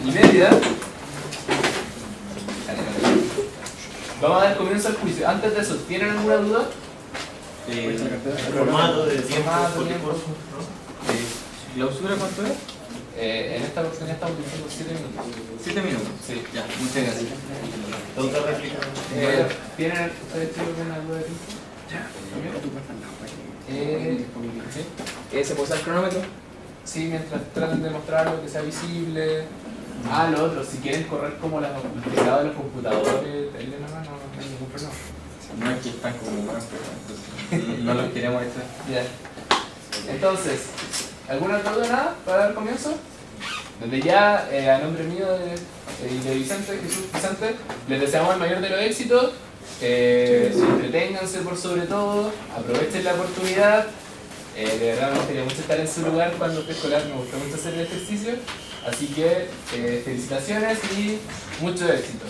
y Mérida. Vamos a dar comienzo al juicio. Antes de eso, ¿tienen alguna duda? El formato de tiempo. ¿Clausura cuánto es? En esta oportunidad estamos utilizando 7 minutos. 7 minutos. Sí. Ya, muchas gracias. Otra réplica. ¿Tienen ustedes alguna duda de tiempo? ¿Sí? ¿Se puede usar el cronómetro? Sí, mientras traten de mostrar algo que sea visible. Ah, lo otro, si quieren correr como los teclados de los computadores, denle nomás, no hay ningún problema. No es que están como buenos, entonces no los queremos extraer. Ya. Entonces, ¿alguna otra duda nada para dar comienzo? Desde ya, a nombre mío y de Vicente, Jesús Vicente, les deseamos el mayor de los éxitos. Entreténganse por sobre todo, aprovechen la oportunidad. De verdad me gustaría mucho estar en su lugar cuando esté escolar, me gusta mucho hacer el ejercicio. Así que felicitaciones y mucho éxito.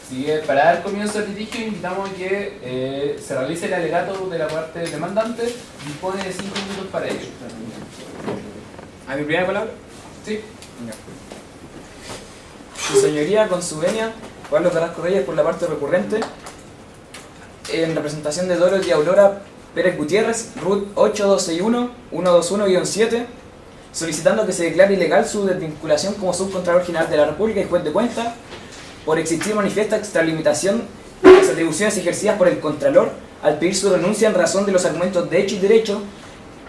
Así que para dar comienzo al litigio invitamos a que se realice el alegato de la parte demandante, dispone de 5 minutos para ello. ¿A mi primera palabra? Sí. Su señoría, con su venia, Pablo Carrasco Reyes por la parte recurrente, en representación de Dorothy Aurora Pérez Gutiérrez, RUT 8261-121-7, solicitando que se declare ilegal su desvinculación como subcontralor general de la República y juez de cuenta por existir manifiesta extralimitación de las atribuciones ejercidas por el Contralor al pedir su renuncia en razón de los argumentos de hecho y derecho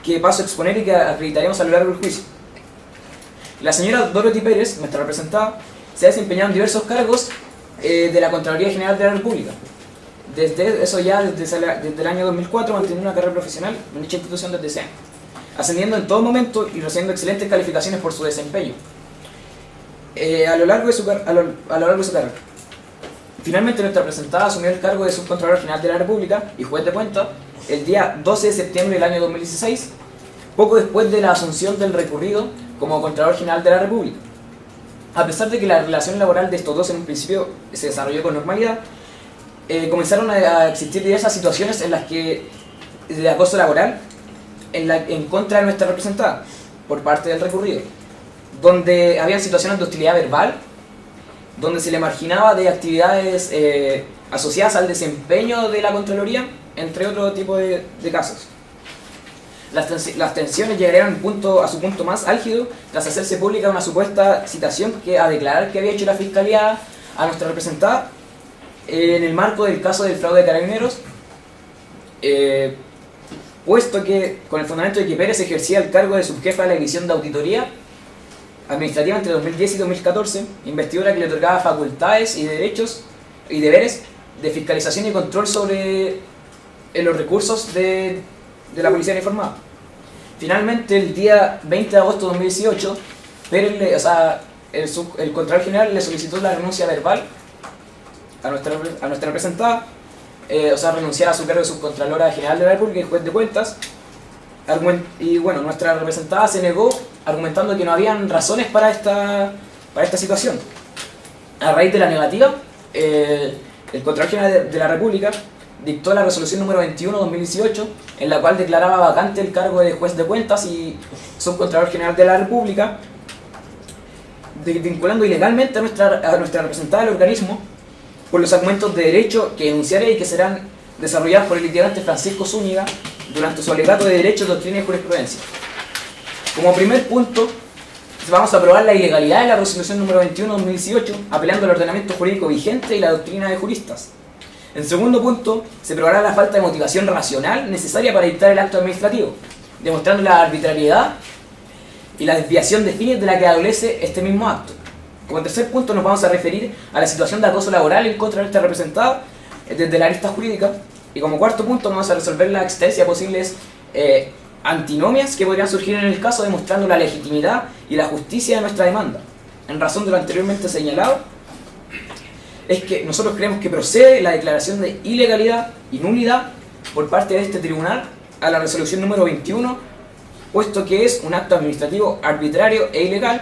que paso a exponer y que acreditaremos a lo largo del juicio. La señora Dorothy Pérez, nuestra representada, se ha desempeñado en diversos cargos de la Contraloría General de la República. Desde el año 2004 manteniendo una carrera profesional en dicha institución desde ese año, ascendiendo en todo momento y recibiendo excelentes calificaciones por su desempeño a lo largo de su carrera. Finalmente, nuestra representada asumió el cargo de Subcontralor General de la República y juez de cuenta el día 12 de septiembre del año 2016, poco después de la asunción del recurrido como Contralor General de la República. A pesar de que la relación laboral de estos dos en un principio se desarrolló con normalidad, comenzaron a existir diversas situaciones en las que de acoso laboral en contra de nuestra representada por parte del recurrido, donde habían situaciones de hostilidad verbal, donde se le marginaba de actividades asociadas al desempeño de la Contraloría, entre otro tipo de casos. Las tensiones llegaron a su punto más álgido tras hacerse pública una supuesta citación a declarar que había hecho la Fiscalía a nuestra representada en el marco del caso del fraude de Carabineros, puesto que con el fundamento de que Pérez ejercía el cargo de subjefa de la División de Auditoría Administrativa entre 2010 y 2014, investidura que le otorgaba facultades y derechos y deberes de fiscalización y control sobre los recursos de la Policía Uniformada. Finalmente, el día 20 de agosto de 2018, Pérez, el Contralor General le solicitó la renuncia verbal a nuestra representada, renunciar a su cargo de Subcontralora General de la República y juez de cuentas. Y bueno, nuestra representada se negó argumentando que no habían razones para esta situación. A raíz de la negativa, el Contralor General de la República dictó la resolución número 21/2018, en la cual declaraba vacante el cargo de juez de cuentas y Subcontralor General de la República, vinculando ilegalmente a nuestra representada del organismo por los argumentos de derecho que enunciaré y que serán desarrollados por el litigante Francisco Zúñiga durante su alegato de Derecho, Doctrina y Jurisprudencia. Como primer punto, vamos a probar la ilegalidad de la resolución número 21/2018, apelando al ordenamiento jurídico vigente y la doctrina de juristas. En segundo punto, se probará la falta de motivación racional necesaria para dictar el acto administrativo, demostrando la arbitrariedad y la desviación de fines de la que adolece este mismo acto. Como tercer punto, nos vamos a referir a la situación de acoso laboral en contra de nuestra representada desde la arista jurídica. Y como cuarto punto, vamos a resolver la existencia de posibles antinomias que podrían surgir en el caso, demostrando la legitimidad y la justicia de nuestra demanda. En razón de lo anteriormente señalado, es que nosotros creemos que procede la declaración de ilegalidad y nulidad por parte de este tribunal a la resolución número 21, puesto que es un acto administrativo arbitrario e ilegal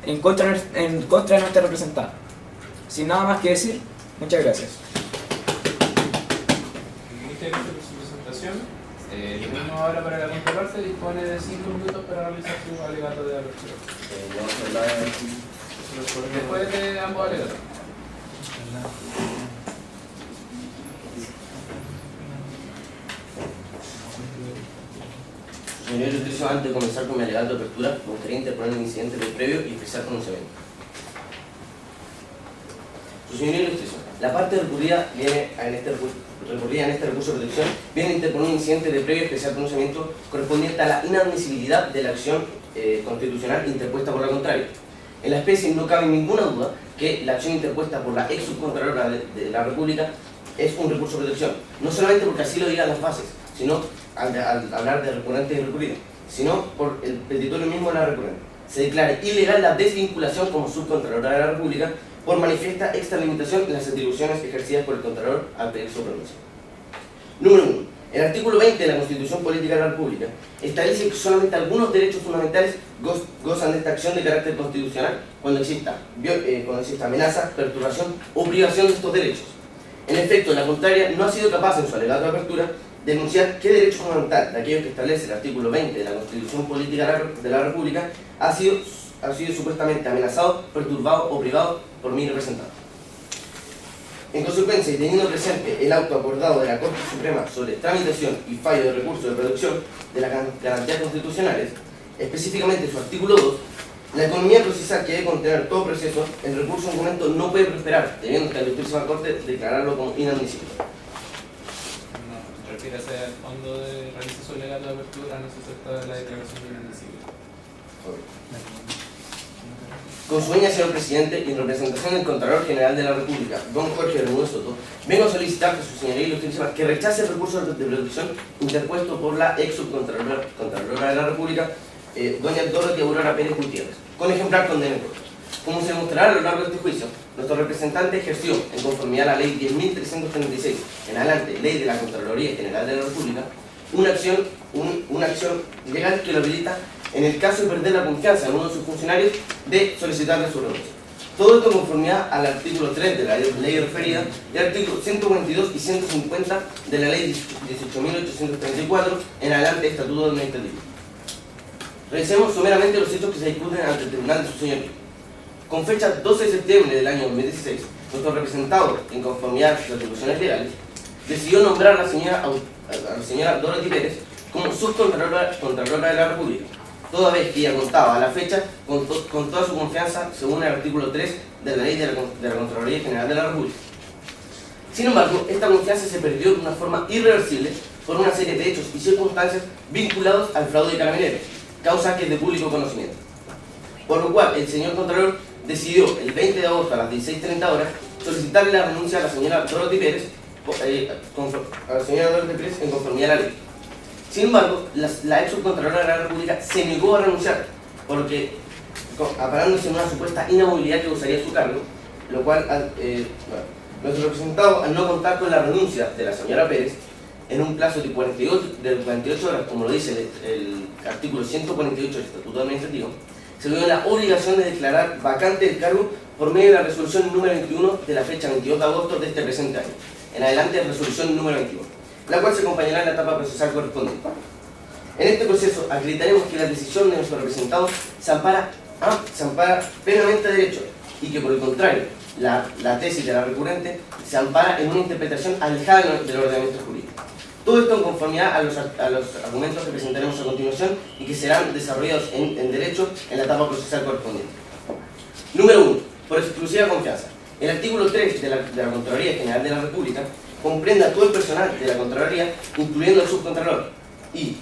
en contra de nuestra representada. Sin nada más que decir, muchas gracias. Muchas gracias por su presentación. El turno ahora para la contraparte dispone de 5 minutos para realizar su alegato de apertura. Después de ambos alegatos. Señor Ilustricio, antes de comenzar con mi alegato de apertura, me gustaría interponer un incidente de previo y expresar pronunciamiento. Su señoría Ilustricio, la parte recurrida en este recurso de protección viene a interponer un incidente de previo y expresar pronunciamiento correspondiente a la inadmisibilidad de la acción constitucional interpuesta por la contraria. En la especie no cabe ninguna duda que la acción interpuesta por la ex subcontralora de la República es un recurso de protección, no solamente porque así lo digan las bases, sino al hablar de recurrente y recurrido, sino por el petitorio mismo de la recurrente. Se declara ilegal la desvinculación como subcontralora de la República por manifiesta extralimitación en las atribuciones ejercidas por el Contralor al pedir su pronuncia. Número 1. El artículo 20 de la Constitución Política de la República establece que solamente algunos derechos fundamentales gozan de esta acción de carácter constitucional cuando exista amenaza, perturbación o privación de estos derechos. En efecto, la contraria no ha sido capaz en su alegato de apertura de denunciar qué derecho fundamental de aquellos que establece el artículo 20 de la Constitución Política de la República ha sido supuestamente amenazado, perturbado o privado por mi representante. En consecuencia, y teniendo presente el auto acordado de la Corte Suprema sobre tramitación y fallo de recurso de producción de las garantías constitucionales, específicamente su artículo 2, la economía procesal que debe contener todo proceso, el recurso en momento no puede prosperar, debiendo que la Ilustrísima Corte declararlo como inadmisible. No, refírase al fondo de realizar su alegato de apertura, no se acepta la declaración de inadmisible. Con su venia, señor presidente, y en representación del Contralor General de la República, don Jorge Bermúdez Soto, vengo a solicitar a su señoría ilustrísima que rechace el recurso de protección interpuesto por la ex subcontralora de la República, doña Dorothy Aurora Pérez Gutiérrez, con ejemplar condena en contra. Como se demostrará a lo largo de este juicio, nuestro representante ejerció, en conformidad a la ley 10.336, en adelante, ley de la Contraloría General de la República, una acción legal que lo habilita en el caso de perder la confianza en uno de sus funcionarios de solicitarle su renuncia. Todo esto en conformidad al artículo 3 de la ley referida y al artículo 142 y 150 de la ley 18.834 en adelante Estatuto Administrativo. Revisemos someramente los hechos que se discuten ante el Tribunal de su Señoría. Con fecha 12 de septiembre del año 2016, nuestro representado, en conformidad a sus atribuciones legales, decidió nombrar a la señora Dorothy Pérez como subcontralora de la República, toda vez que ella contaba a la fecha con toda su confianza según el artículo 3 de la ley de la Contraloría General de la República. Sin embargo, esta confianza se perdió de una forma irreversible por una serie de hechos y circunstancias vinculados al fraude de Carabineros, causa que es de público conocimiento. Por lo cual, el señor Contralor decidió el 20 de agosto a las 16:30 horas solicitarle la renuncia a la señora Dorothy Pérez, en conformidad a la ley. Sin embargo, la ex subcontralora de la República se negó a renunciar, porque aparándose en una supuesta inamovilidad que usaría su cargo, lo cual nuestro representado, al no contar con la renuncia de la señora Pérez en un plazo de 48 horas, como lo dice el artículo 148 del Estatuto Administrativo, se vio la obligación de declarar vacante el cargo por medio de la resolución número 21 de la fecha 22 de agosto de este presente año. En adelante, resolución número 21, la cual se acompañará en la etapa procesal correspondiente. En este proceso, acreditaremos que la decisión de nuestro representado se ampara plenamente a derecho y que, por el contrario, la tesis de la recurrente se ampara en una interpretación alejada del ordenamiento jurídico. Todo esto en conformidad a los argumentos que presentaremos a continuación y que serán desarrollados en derecho en la etapa procesal correspondiente. Número 1. Por exclusiva confianza. El artículo 3 de la Contraloría General de la República comprende a todo el personal de la Contraloría, incluyendo al subcontralor, y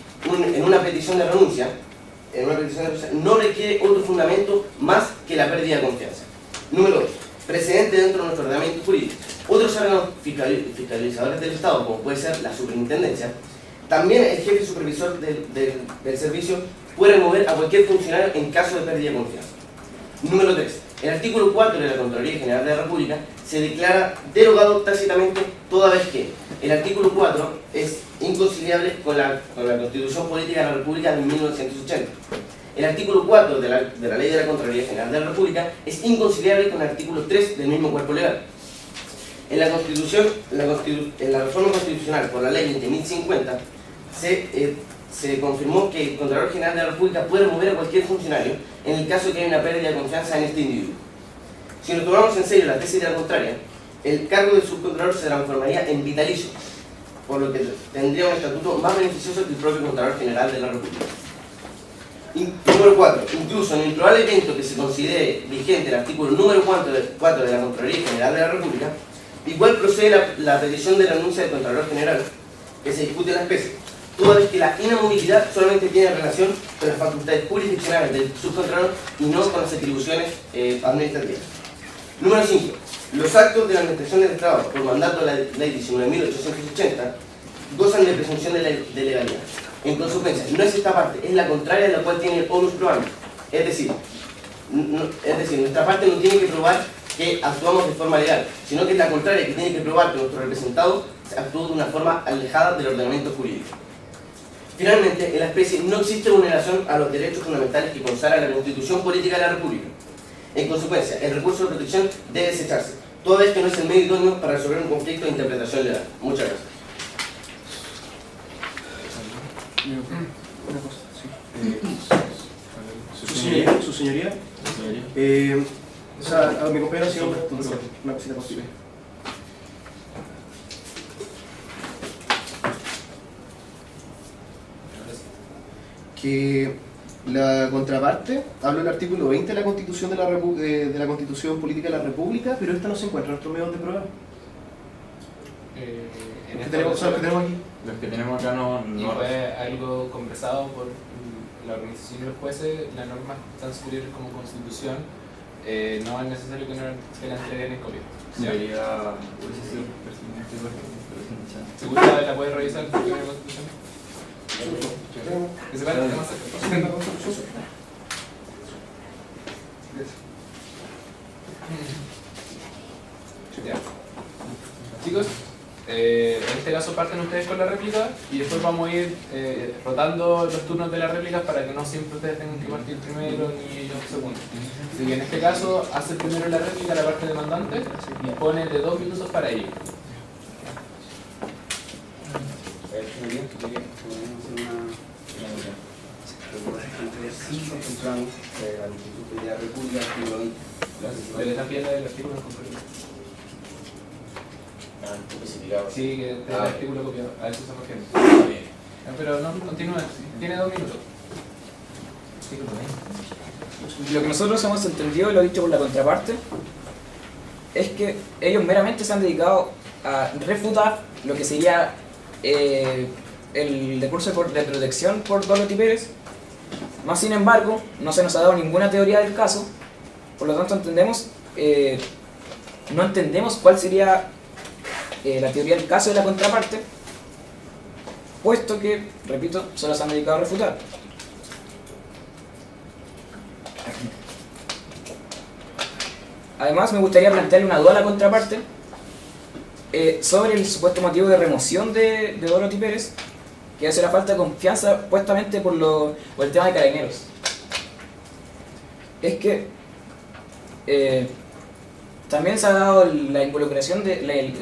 en una petición de renuncia, no requiere otro fundamento más que la pérdida de confianza. Número 2. Precedente dentro de nuestro ordenamiento jurídico. Otros órganos fiscalizadores del Estado, como puede ser la superintendencia, también el jefe supervisor del servicio puede remover a cualquier funcionario en caso de pérdida de confianza. Número 3. El artículo 4 de la Contraloría General de la República se declara derogado tácitamente toda vez que el artículo 4 es inconciliable con la Constitución Política de la República de 1980. El artículo 4 de la Ley de la Contraloría General de la República es inconciliable con el artículo 3 del mismo cuerpo legal. En la reforma constitucional por la Ley 20.050 se confirmó que el Contralor General de la República puede remover a cualquier funcionario en el caso de que haya una pérdida de confianza en este individuo. Si nos tomamos en serio la tesis de la contraria, el cargo de subcontralor se transformaría en vitalicio, por lo que tendría un estatuto más beneficioso que el propio Contralor General de la República. Número 4. Incluso en el probable evento que se considere vigente el artículo número 4 de la Contraloría General de la República, igual procede la petición de renuncia del Contralor General, que se discute en la especie, toda vez que la inamovilidad solamente tiene relación con las facultades jurisdiccionales del subcontralor y no con las atribuciones administrativas. Número 5. Los actos de la Administración del Estado, por mandato de la Ley 19.880, gozan de presunción de legalidad. En consecuencia, no es esta parte, es la contraria de la cual tiene el onus probandi. Es decir, nuestra parte no tiene que probar que actuamos de forma legal, sino que es la contraria, que tiene que probar que nuestro representado actuó de una forma alejada del ordenamiento jurídico. Finalmente, en la especie no existe vulneración a los derechos fundamentales que consagra la Constitución Política de la República. En consecuencia, el recurso de protección debe desecharse, toda vez que no es el medio idóneo para resolver un conflicto de interpretación legal. Muchas gracias. Una cosa, sí. Su señoría, Señoría. o sea, a mi compañero ha sido una cosita posible. Que la contraparte habla del artículo 20 de la Constitución de la Constitución Política de la República, pero esta no se encuentra en nuestros medios de prueba. En ¿Qué tenemos, esta ¿qué tenemos aquí? Los que tenemos acá no y fue algo conversado por la organización y los jueces, las normas tan superiores como Constitución, no es necesario que se la entreguen en copia. debería hubiese sido pertinente, pero sin chance. ¿Seguro la puedes revisar en la Constitución? Que se vaya más cerca. Ya. Chicos, en este caso parten ustedes con la réplica y después vamos a ir rotando los turnos de las réplicas para que no siempre ustedes tengan que partir primero ni ellos segundo. Así que en este caso hace primero la réplica la parte demandante y pone de 2 minutos para ello. Le están pidiendo el artículo en concreto. Especificado. Sí, que el artículo copiado. A eso se refiere. Está bien. Pero no, continúa. Tiene 2 minutos. Lo que nosotros hemos entendido, y lo dicho por la contraparte, es que ellos meramente se han dedicado a refutar lo que sería el recurso de protección por Dorothy Pérez. Más sin embargo, no se nos ha dado ninguna teoría del caso, por lo tanto no entendemos cuál sería la teoría del caso de la contraparte, puesto que, repito, solo se han dedicado a refutar. Además, me gustaría plantearle una duda a la contraparte sobre el supuesto motivo de remoción de Dorothy Pérez, que hace la falta de confianza puestamente por el tema de Carabineros. Es que también se ha dado la involucración o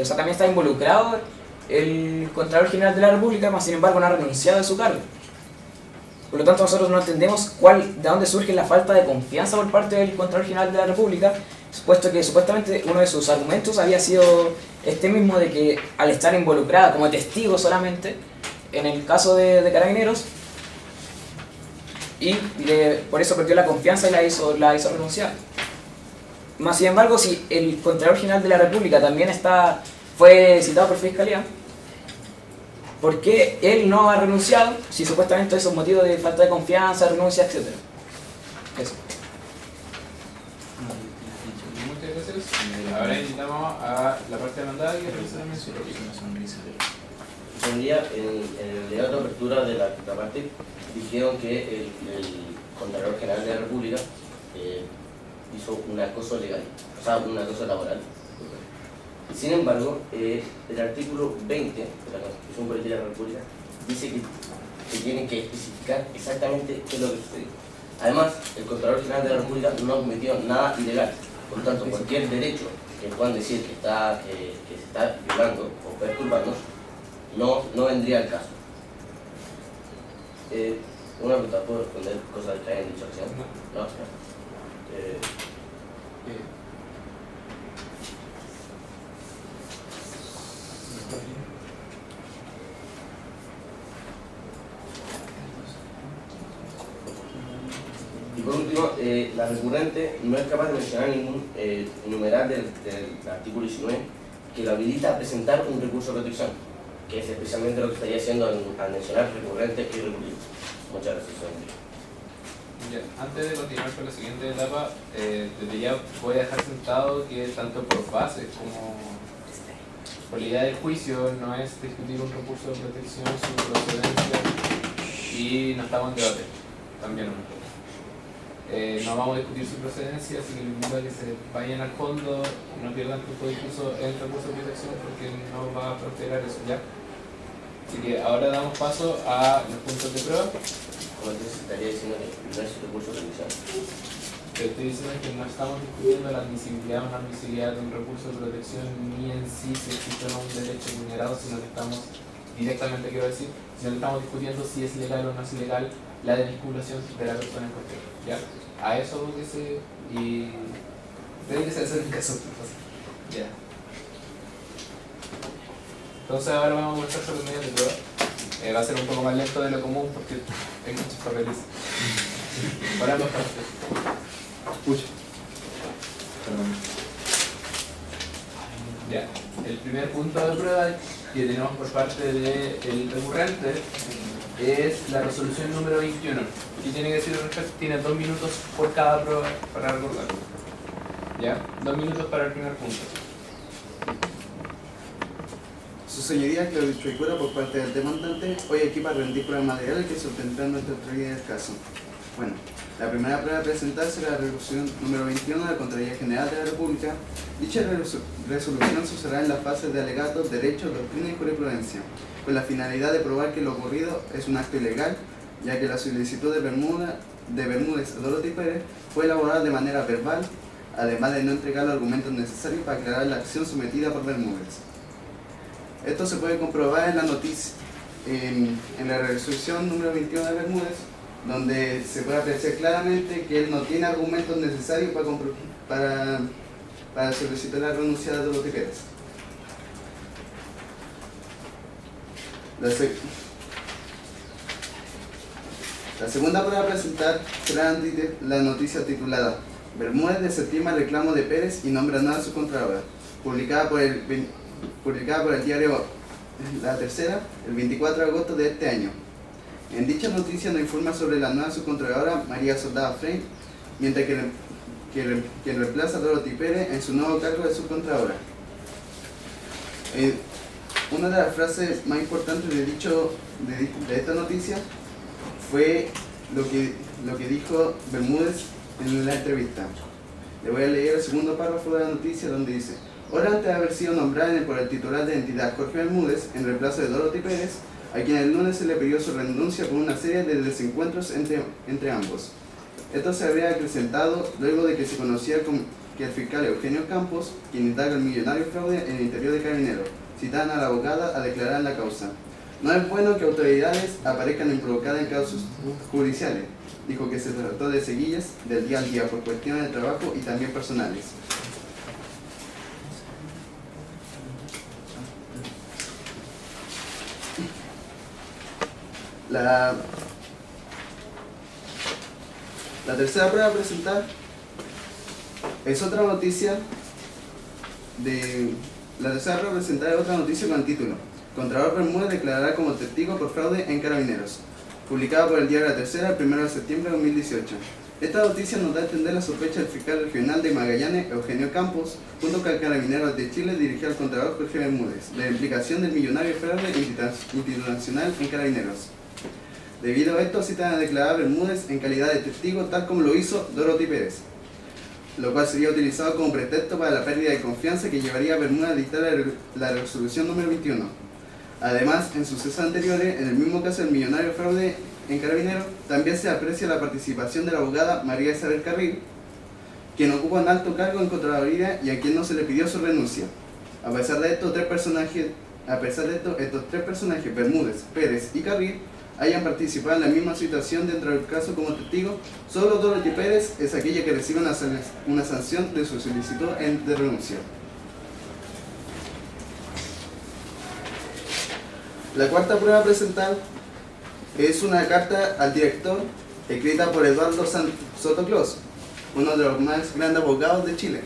sea, también está involucrado el Contralor General de la República, mas sin embargo no ha renunciado de su cargo. Por lo tanto, nosotros no entendemos de dónde surge la falta de confianza por parte del Contralor General de la República, puesto que supuestamente uno de sus argumentos había sido este mismo de que al estar involucrada como testigo solamente en el caso de Carabineros, y por eso perdió la confianza y la hizo renunciar. Más sin embargo, si el Contralor General de la República también fue citado por Fiscalía, ¿por qué él no ha renunciado si supuestamente esos motivos de falta de confianza, renuncia, etc.? Eso. Muchas gracias. Ahora invitamos a la parte demandada que realiza la mención. Tendría en el legato de apertura de la parte dijeron que el Contralor General de la República hizo un acoso legal, o sea, un acoso laboral. Sin embargo, el artículo 20 de la Constitución Política de la República dice que tienen que especificar exactamente qué es lo que sucedió. Además, el Contralor General de la República no ha cometido nada ilegal, por lo tanto, cualquier derecho que puedan decir que se está violando o perturbando no vendría al caso. Una pregunta, ¿puedo responder cosas que hayan dicho recién? No. la recurrente no es capaz de mencionar ningún numeral del artículo 19 que lo habilita a presentar un recurso de protección, que es especialmente lo que estaría haciendo al mencionar recurrente y recurrido. Muchas gracias, señor. Ya, antes de continuar con la siguiente etapa, desde ya voy a dejar sentado que tanto por base como por la idea del juicio no es discutir un recurso de protección, su procedencia, y no estamos en debate, también no vamos a discutir su procedencia, así que les invito a que se vayan al fondo, no pierdan tiempo discurso en el recurso de protección porque no va a prosperar eso ya. Así que ahora damos paso a los puntos de prueba. Como entonces estaría diciendo que no es recurso de protección. Lo que estoy diciendo es que no estamos discutiendo la admisibilidad o no admisibilidad de un recurso de protección ni en sí si existe o no un derecho vulnerado, sino que estamos directamente, quiero decir, sino que estamos discutiendo si es legal o no es legal la desvinculación de la persona en cuestión. ¿Ya? A eso que se... y... dedíquese a hacer un caso. Ya. Entonces ahora vamos a comenzar con los medios de prueba. Va a ser un poco más lento de lo común porque hay muchos papeles. Para ambas partes. Escucha. Perdón. Ya. El primer punto de prueba que tenemos por parte del recurrente es la resolución número 21. ¿Qué tiene que decir al respecto? Tiene 2 minutos por cada prueba para recordarlo. ¿Ya? 2 minutos para el primer punto. Su señoría, Claudio Choicura, por parte del demandante, hoy aquí para rendir pruebas materiales que sustentaron nuestra autoridad del caso. Bueno, la primera prueba a presentar será la resolución número 21 de la Contraloría General de la República. Dicha resolución se usará en las fases de alegatos, derechos, doctrina y jurisprudencia, con la finalidad de probar que lo ocurrido es un acto ilegal, ya que la solicitud de Bermúdez a Dorothy Pérez fue elaborada de manera verbal, además de no entregar los argumentos necesarios para aclarar la acción sometida por Bermúdez. Esto se puede comprobar en la noticia, en la resolución número 21 de Bermúdez, donde se puede apreciar claramente que él no tiene argumentos necesarios para solicitar la renuncia de Dorothy Pérez. La segunda prueba a presentar será la noticia titulada Bermúdez desestima el reclamo de Pérez y nombra nueva su contralora, publicada por el diario La Tercera el 24 de agosto de este año. En dicha noticia nos informa sobre la nueva subcontralora María Soldado Frey, mientras que quien reemplaza a Dorothy Pérez en su nuevo cargo de subcontralora. Una de las frases más importantes de esta noticia fue lo que dijo Bermúdez en la entrevista. Le voy a leer el segundo párrafo de la noticia donde dice: hora antes de haber sido nombrada por el titular de entidad Jorge Bermúdez en reemplazo de Dorothy Pérez, a quien el lunes se le pidió su renuncia por una serie de desencuentros entre ambos. Esto se habría acrecentado luego de que se conocía que el fiscal Eugenio Campos, quien indaga el millonario fraude en el interior de Carabineros, citaban a la abogada a declarar en la causa. No es bueno que autoridades aparezcan improvocadas en casos judiciales. Dijo que se trató de seguillas del día al día por cuestiones de trabajo y también personales. La tercera prueba a presentar es otra noticia con el título Contralor Bermúdez declarará como testigo por fraude en Carabineros, publicada por el diario La Tercera el 1 de septiembre de 2018. Esta noticia nos da a entender la sospecha del fiscal regional de Magallanes, Eugenio Campos, junto con el Carabineros de Chile, dirigido al Contralor Jorge Bermúdez, de la implicación del millonario fraude institucional en Carabineros. Debido a esto, citan a declarar a Bermúdez en calidad de testigo, tal como lo hizo Dorothy Pérez, lo cual sería utilizado como pretexto para la pérdida de confianza que llevaría a Bermúdez a dictar la resolución número 21. Además, en sucesos anteriores, en el mismo caso del millonario fraude en Carabineros, también se aprecia la participación de la abogada María Isabel Carril, quien ocupa un alto cargo en Contraloría y a quien no se le pidió su renuncia. A pesar de estos tres personajes, Bermúdez, Pérez y Carril, hayan participado en la misma situación dentro del caso como testigo, solo Dorothy Pérez es aquella que recibe una sanción de su solicitud de renuncia. La cuarta prueba a presentar es una carta al director escrita por Eduardo Soto Clos, uno de los más grandes abogados de Chile.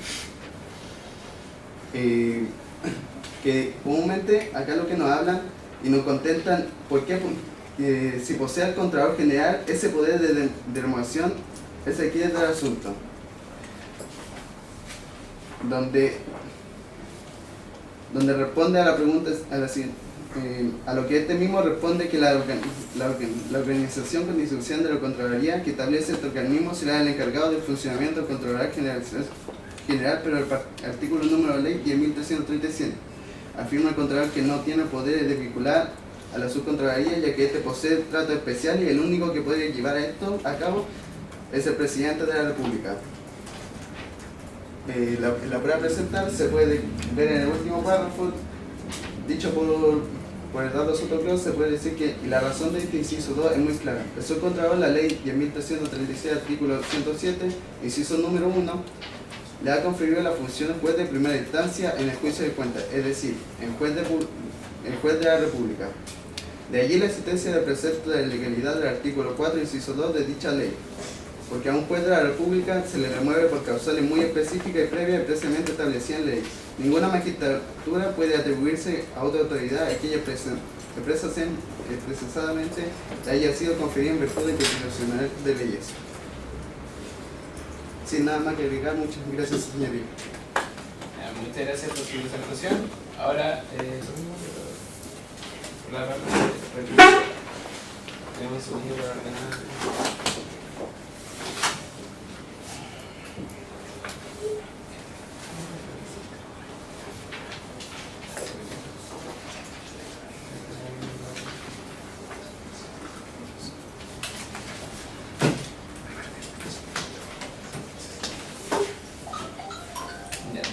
Que comúnmente acá lo que nos hablan y nos contentan, ¿por qué? Porque si posee el Contralor General ese poder de derogación, ese aquí es el asunto. Donde responde a la pregunta, a lo que este mismo responde que la organización constitucional de la Contraloría que establece este organismo será el encargado del funcionamiento del Contralor General, pero el artículo número de ley 10.337 afirma el Contralor que no tiene poder de vincular a la subcontraloría, ya que este posee trato especial y el único que puede llevar esto a cabo es el presidente de la República. La prueba presentar se puede ver en el último párrafo, dicho por el dato Sotoclós, se puede decir que la razón de este inciso 2 es muy clara. El subcontralor, la ley 10.336, artículo 107, inciso número 1, le ha conferido la función de juez de primera instancia en el juicio de cuentas, es decir, el juez de la República. De allí la existencia del precepto de legalidad del artículo 4, inciso 2 de dicha ley, porque a un juez de la República se le remueve por causales muy específicas y previas y precisamente establecidas en ley. Ninguna magistratura puede atribuirse a otra autoridad aquella expresadamente le haya sido conferida en virtud de constitucional de leyes. Sin nada más que agregar, muchas gracias, señoría. Muchas gracias por su presentación. Ahora, tenemos un segundo para ordenar.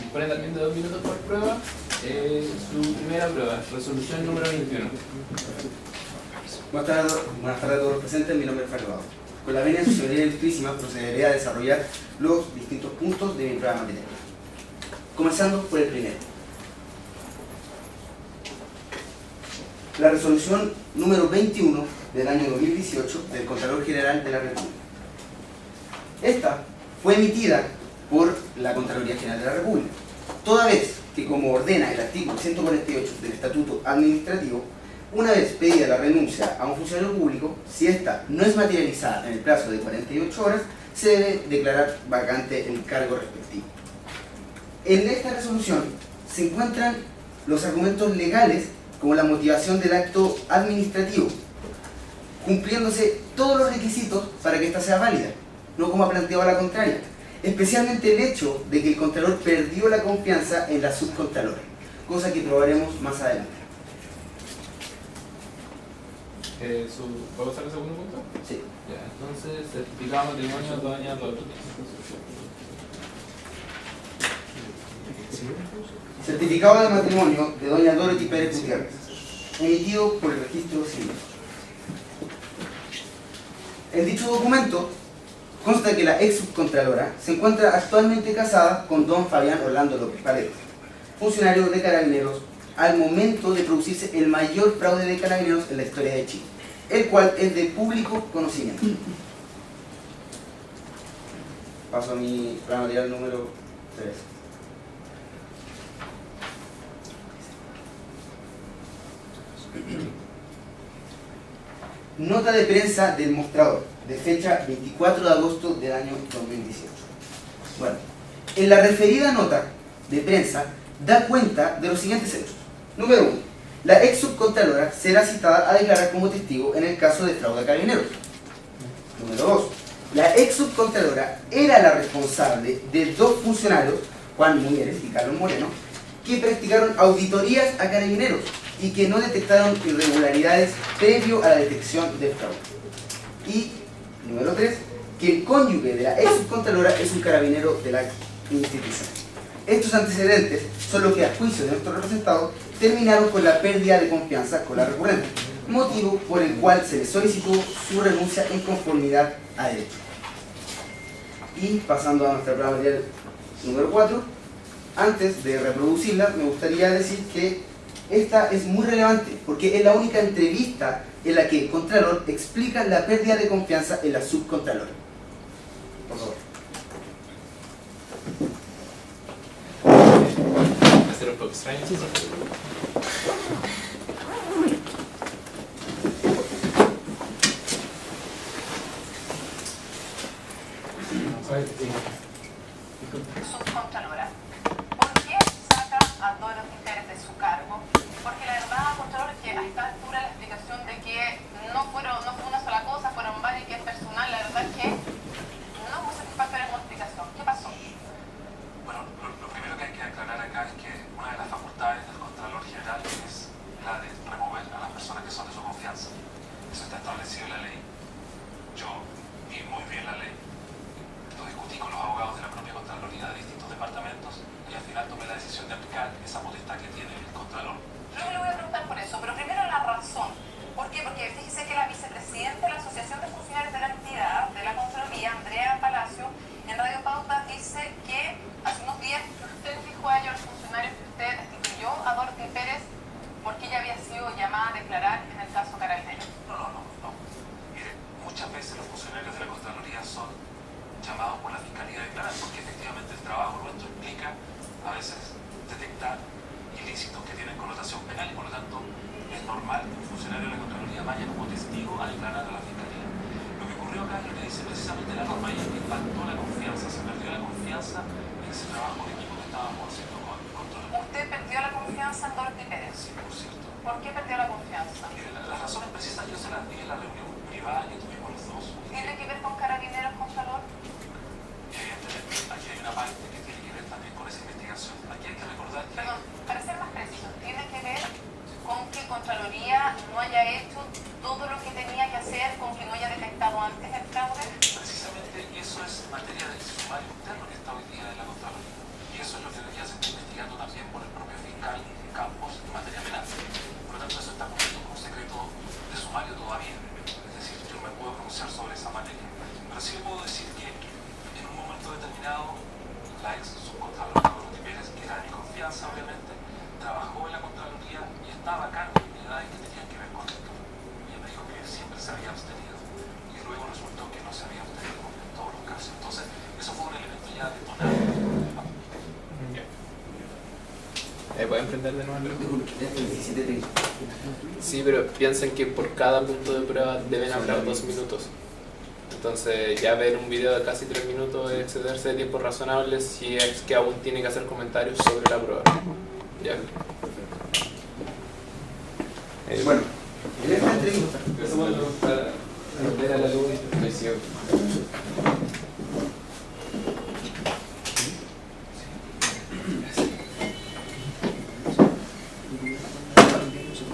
Dispone también de 2 minutos por prueba. Su primera prueba, resolución número 21. Buenas tardes a todos los presentes, mi nombre es Fernando. Con la venia de su señoría ilustrísima procederé a desarrollar los distintos puntos de mi prueba material. Comenzando por el primero. La resolución número 21 del año 2018 del Contralor General de la República. Esta fue emitida por la Contraloría General de la República, toda vez que, como ordena el artículo 148 del Estatuto Administrativo, una vez pedida la renuncia a un funcionario público, si ésta no es materializada en el plazo de 48 horas, se debe declarar vacante el cargo respectivo. En esta resolución se encuentran los argumentos legales como la motivación del acto administrativo, cumpliéndose todos los requisitos para que ésta sea válida, no como ha planteado a la contraria. Especialmente el hecho de que el Contralor perdió la confianza en la subcontralora, cosa que probaremos más adelante. ¿Puedo usar el segundo punto? Sí. Ya, entonces, certificado de matrimonio doña Dorothy. Certificado de matrimonio de doña Dorothy Pérez Gutiérrez, emitido por el registro civil. En dicho documento consta que la ex subcontralora se encuentra actualmente casada con don Fabián Orlando López Paleto, funcionario de Carabineros, al momento de producirse el mayor fraude de Carabineros en la historia de Chile, el cual es de público conocimiento. Paso a mi prueba material número 3. Nota de prensa del mostrador, de fecha 24 de agosto del año 2018. Bueno, en la referida nota de prensa da cuenta de los siguientes hechos. Número 1. La ex subcontralora será citada a declarar como testigo en el caso de fraude a Carabineros. Número 2. La ex subcontralora era la responsable de 2 funcionarios, Juan Muñeres y Carlos Moreno, que practicaron auditorías a Carabineros y que no detectaron irregularidades previo a la detección del fraude. Y número 3, que el cónyuge de la ex subcontralora es un carabinero de la institución. Estos antecedentes son los que, a juicio de nuestro representado, terminaron con la pérdida de confianza con la recurrente, motivo por el cual se le solicitó su renuncia en conformidad a derecho. Y pasando a nuestra prueba material número 4, antes de reproducirla, me gustaría decir que esta es muy relevante porque es la única entrevista en la que el Contralor explica la pérdida de confianza en la subcontralora. Por favor. un poco extraño. Subcontralora. ¿Por qué saca a Dorothy Pérez de su cargo? Porque la verdad, Contralor, es que a esta altura la explicación de que no fue una sola cosa, fueron varias y que es personal, la verdad es que no fue satisfactoria como explicación. ¿Qué pasó? Bueno, lo primero que hay que aclarar acá es que una de las facultades del Contralor General es la de remover a las personas que son de su confianza. Eso está establecido en la ley. Yo vi muy bien la ley, lo discutí con los abogados de la propia Contraloría de distintos departamentos y al final tomé la decisión de aplicar esa potestad que tiene el Contralor. Luego le voy a preguntar por eso, pero primero la razón. ¿Por qué? Porque fíjese que la vicepresidenta de la Asociación de Funcionarios de la entidad, de la Contraloría, Andrea Palacio, en Radio Pauta dice que hace unos días usted dijo a ellos, a los funcionarios, que usted destituyó a Dorothy Pérez porque ella había sido llamada a declarar en el caso Carabineros. No. Mire, muchas veces los funcionarios de la Contraloría son llamados por la Fiscalía a declarar, porque efectivamente el trabajo nuestro implica a veces detectar ilícitos que tienen connotación penal y por lo tanto es normal que un funcionario de la Contraloría vaya como testigo a declarar a la Fiscalía. Lo que ocurrió acá es lo que dice precisamente la norma y es que faltó la confianza, se perdió la confianza en ese trabajo en equipo que estábamos haciendo con el control. ¿Usted perdió la confianza en Dorothy Pérez? Sí, por cierto. ¿Por qué perdió la confianza? Mire, las razones precisas yo se las di en la reunión privada que tuvimos los dos. ¿Tiene que ver con Carabineros, Contralor? Evidentemente, aquí hay una parte que tiene que ver también con esa investigación. Aquí hay que recordar que... Perdón, para ser más preciso, ¿tiene que ver con que Contraloría no haya hecho todo lo que tenía que hacer, con que no haya detectado antes el fraude? Precisamente eso es materia del sumario interno que está hoy día en la Contraloría. Y eso es lo que ya se está investigando también por el propio fiscal Campos en materia penal. Por lo tanto, eso está cubierto con un secreto de sumario todavía. Es decir, yo no me puedo pronunciar sobre esa materia. Pero sí le puedo decir que en un momento determinado, la ex subcontralora Dorothy Pérez, que era de mi confianza obviamente, trabajó en la Contraloría y estaba a cargo de unidades que tenían que ver con esto. Y ella me dijo que siempre se había abstenido. Y luego resultó que no se había abstenido en todos los casos. Entonces, eso fue un elemento ya detonado. ¿Pueden prender de nuevo? 17:30. Sí, pero piensen que por cada punto de prueba deben hablar 2 minutos. Entonces ya ver un video de casi 3 minutos es excederse de tiempo razonable si es que aún tiene que hacer comentarios sobre la prueba. Ya. Bueno, en esta entrevista, Para ver a la luz y estoy ciego.